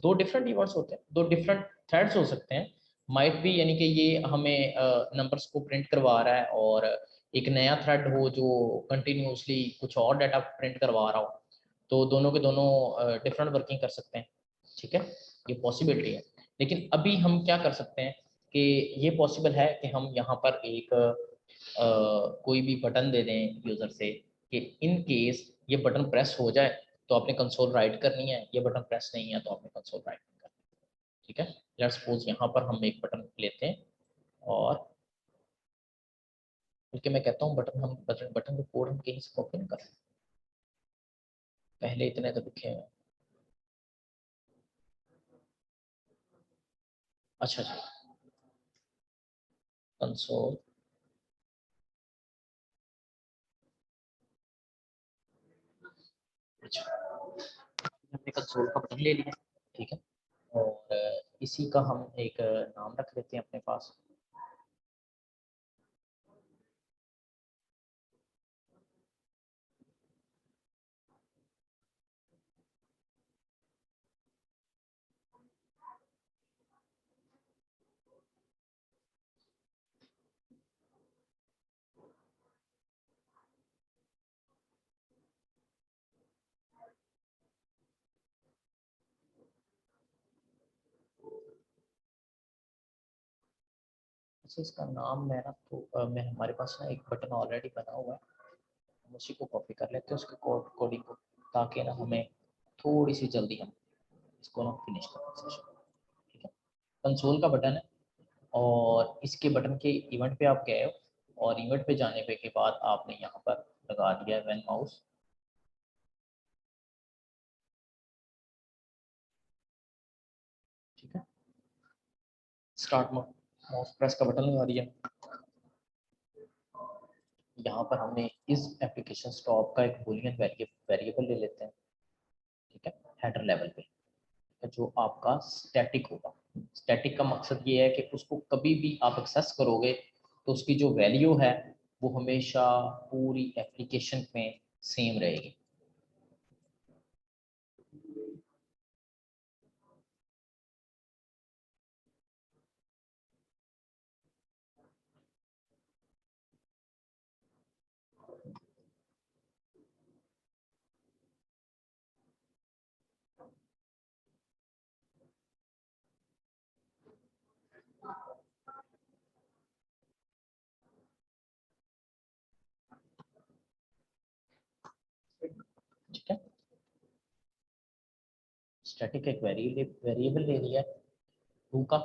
2 डिफरेंट इवेंट्स होते हैं, 2 डिफरेंट थ्रेड्स हो सकते हैं। माइट भी, यानी कि ये हमें नंबर्स को प्रिंट करवा रहा है, और एक नया थ्रेड हो जो कंटिन्यूसली कुछ और डाटा प्रिंट करवा रहा हो। तो दोनों के दोनों डिफरेंट वर्किंग कर सकते हैं। ठीक है, ये पॉसिबिलिटी है। लेकिन अभी हम क्या कर सकते हैं कि ये पॉसिबल है कि हम यहाँ पर एक कोई भी बटन दे दें यूज़र से कि इन केस ये बटन प्रेस हो जाए तो आपने कंसोल राइट करनी है, ये बटन प्रेस नहीं है तो आपने कंसोल राइट नहीं करनी। ठीक है, लेट्स सपोज यहाँ पर हम एक बटन लेते हैं और बल्कि मैं कहता हूँ बटन के कोड हम कहीं से कॉपी नहीं कर सकते, पहले इतने तो लिखे हैं। अच्छा जी, कंसोल अच्छा, हमने कंसोल का बटन ले लिया। ठीक है, और इसी का हम एक नाम रख लेते हैं अपने पास। अच्छा, इसका नाम मैं ना तो मैं हमारे पास ना एक बटन ऑलरेडी बना हुआ है, हम उसी को कॉपी कर लेते हैं उसके कोडिंग को, ताकि ना हमें थोड़ी सी जल्दी हम इसको ना फिनिश कर सेशन। ठीक है, कंसोल का बटन है और इसके बटन के इवेंट पे आप गए हो और इवेंट पे जाने पे के बाद आपने यहाँ पर लगा दिया है व्हेन माउस। ठीक है, स्टार्ट माउस प्रेस का बटन लगा दिया। यहाँ पर हमने इस एप्लीकेशन स्टॉप का एक बूलियन वेरिएबल ले लेते हैं। ठीक है, हेडर लेवल पे जो आपका स्टैटिक होगा। स्टैटिक का मकसद ये है कि उसको कभी भी आप एक्सेस करोगे तो उसकी जो वैल्यू है वो हमेशा पूरी एप्लीकेशन में सेम रहेगी। ठीक है, स्टैटिक एक वेरिएबल ले लिया टू का।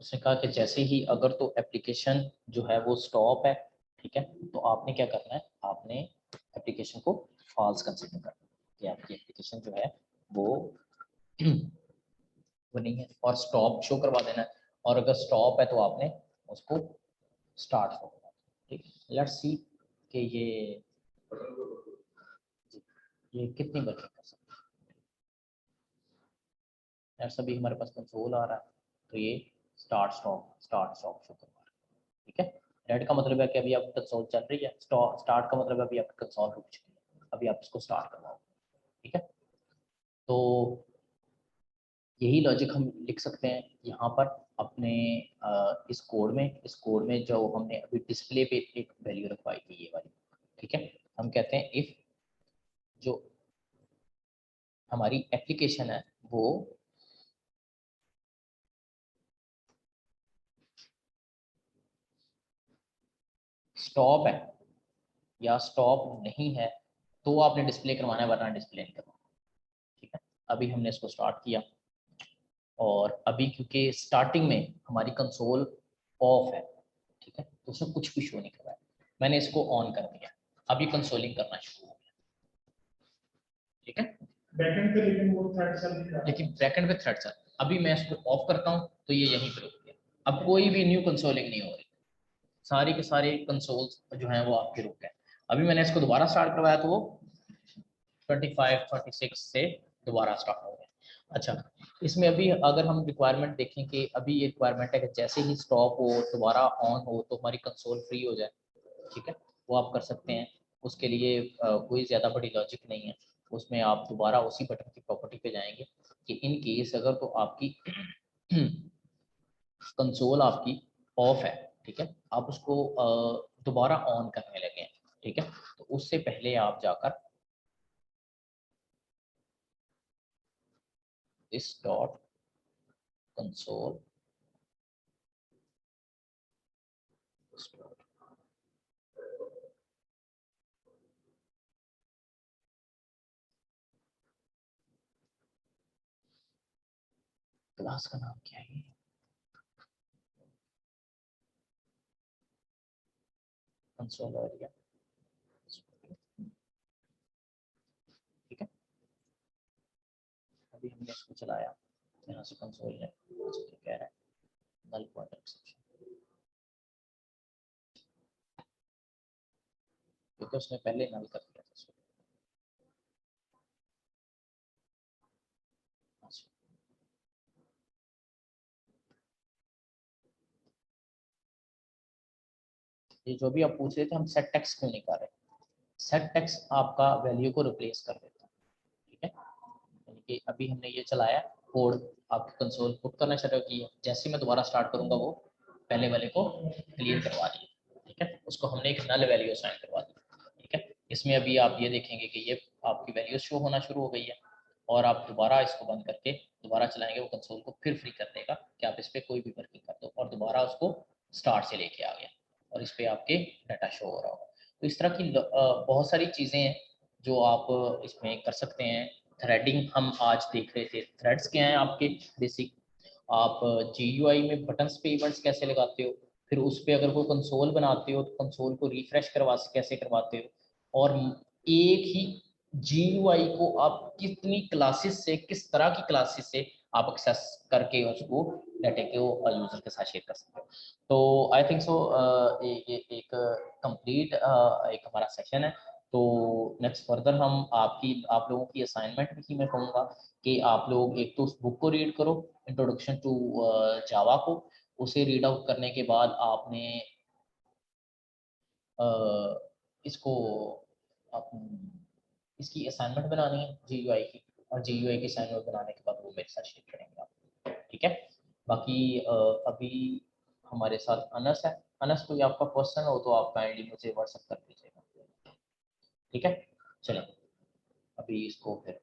उसने कहा कि जैसे ही अगर तो एप्लीकेशन जो है वो स्टॉप है, ठीक है, तो आपने क्या करना है, आपने एप्लीकेशन को फॉल्स कंसीडर करना है कि आपकी एप्लीकेशन जो है वो वो नहीं है, और स्टॉप शो करवा देना है। और अगर स्टॉप है तो आपने उसको स्टार्ट शो करवा देना। ठीक है, लेट्स सी कि ये कितनी बल्कि कर सकते हैं। सभी हमारे पास कंसोल आ रहा है तो ये स्टार्ट स्टॉप शो करवा रहा है। ठीक है, रेड का मतलब है कि अभी आप कंसोल चल रही है, स्टार्ट का मतलब है अभी आपकी कंसोल रुक चुकी है, अभी आप इसको स्टार्ट करवाओ। ठीक है, तो यही लॉजिक हम लिख सकते हैं यहाँ पर अपने इस कोड में जो हमने अभी डिस्प्ले पे एक वैल्यू रखवाई थी ये वाली। ठीक है, हम कहते हैं इफ जो हमारी एप्लीकेशन है वो स्टॉप है या स्टॉप नहीं है तो आपने डिस्प्ले करवाना है, वरना डिस्प्ले नहीं करवाना। ठीक है, अभी हमने इसको स्टार्ट किया और अभी क्योंकि स्टार्टिंग में हमारी कंसोल ऑफ है, ठीक है, तो उसमें कुछ भी शो नहीं कर रहा है। मैंने इसको ऑन कर दिया, अभी कंसोलिंग करना शुरू हो गया। ठीक है, बैकएंड पे लेकिन वो थ्रेड चल रहा है, लेकिन बैकएंड पे थ्रेड चल, अभी मैं इसको ऑफ करता हूँ तो ये यहीं पे रुक गया। अब कोई भी न्यू कंसोलिंग नहीं हो रही, सारी के सारे कंसोल्स जो हैं वो आपके रुक गए। अभी मैंने इसको दोबारा स्टार्ट करवाया तो वो 25-26 से दोबारा स्टार्ट हो गया। अच्छा, इसमें अभी अगर हम रिक्वायरमेंट देखें कि अभी ये रिक्वायरमेंट है कि जैसे ही स्टॉप हो दोबारा ऑन हो तो हमारी कंसोल फ्री हो जाए। ठीक है, वो आप कर सकते हैं। उसके लिए कोई ज़्यादा बड़ी लॉजिक नहीं है, उसमें आप दोबारा उसी बटन की प्रॉपर्टी पे जाएंगे कि इन केस अगर तो आपकी कंसोल आपकी ऑफ है, ठीक है, आप उसको दोबारा ऑन करने लगे। ठीक है, तो उससे पहले आप जाकर this dot console this dot class का नाम क्या है? कंसोल एरिया, ठीक है। अभी हमने इसको चलाया, यहाँ से कंसोल है, क्या कह रहा है, नल पॉइंट एक्सेप्शन, क्योंकि उसने पहले नल कर दिया था। ये जो भी आप पूछ रहे थे, हम सेट टेक्स्ट क्यों नहीं कर रहे? सेट टेक्स्ट आपका वैल्यू को रिप्लेस कर देता है, ठीक है। यानी कि अभी हमने ये चलाया कोड, आपकी कंसोल पुट करना शुरू किया, जैसे ही मैं दोबारा स्टार्ट करूंगा वो पहले वाले को क्लियर करवा दिया, ठीक है। उसको हमने एक नल वैल्यू असाइन करवा दी, ठीक है। इसमें अभी आप ये देखेंगे कि ये आपकी वैल्यू शो होना शुरू हो गई है, और आप दोबारा इसको बंद करके दोबारा चलाएंगे, वो कंसोल को फिर फ्री कर देगा कि आप इस पर कोई भी वर्किंग कर दो, और दोबारा उसको स्टार्ट से लेके आ गया, और इस पर आपके डाटा शो हो रहा होगा। तो इस तरह की बहुत सारी चीज़ें हैं जो आप इसमें कर सकते हैं। थ्रेडिंग हम आज देख रहे थे, थ्रेड्स क्या हैं आपके बेसिक, आप GUI में बटन्स पे इवेंट्स कैसे लगाते हो, फिर उस पर अगर कोई कंसोल बनाते हो तो कंसोल को रिफ्रेश कैसे करवाते हो, और एक ही GUI को आप कितनी क्लासेस से, किस तरह की क्लासेस से आप एक्सेस करके उसको डाटा को यूजर के साथ शेयर कर सकते हो। तो आई थिंक सो ये एक कंप्लीट एक हमारा सेशन है। तो नेक्स्ट फर्दर हम आप लोगों की असाइनमेंट भी मैं कहूँगा कि आप लोग एक तो उस बुक को रीड करो, इंट्रोडक्शन टू जावा को, उसे रीड आउट करने के बाद आपने इसको आप इसकी असाइनमेंट बनानी है GUI की, और GUI की असाइनमेंट बनाने के बाद वो मेरे साथ शेयर करेंगे आप, ठीक है। बाकी अभी हमारे साथ अनस है। अनस, कोई आपका क्वेश्चन हो तो आप काइंडली मुझे व्हाट्सएप कर दीजिएगा, ठीक है। चलो अभी इसको फिर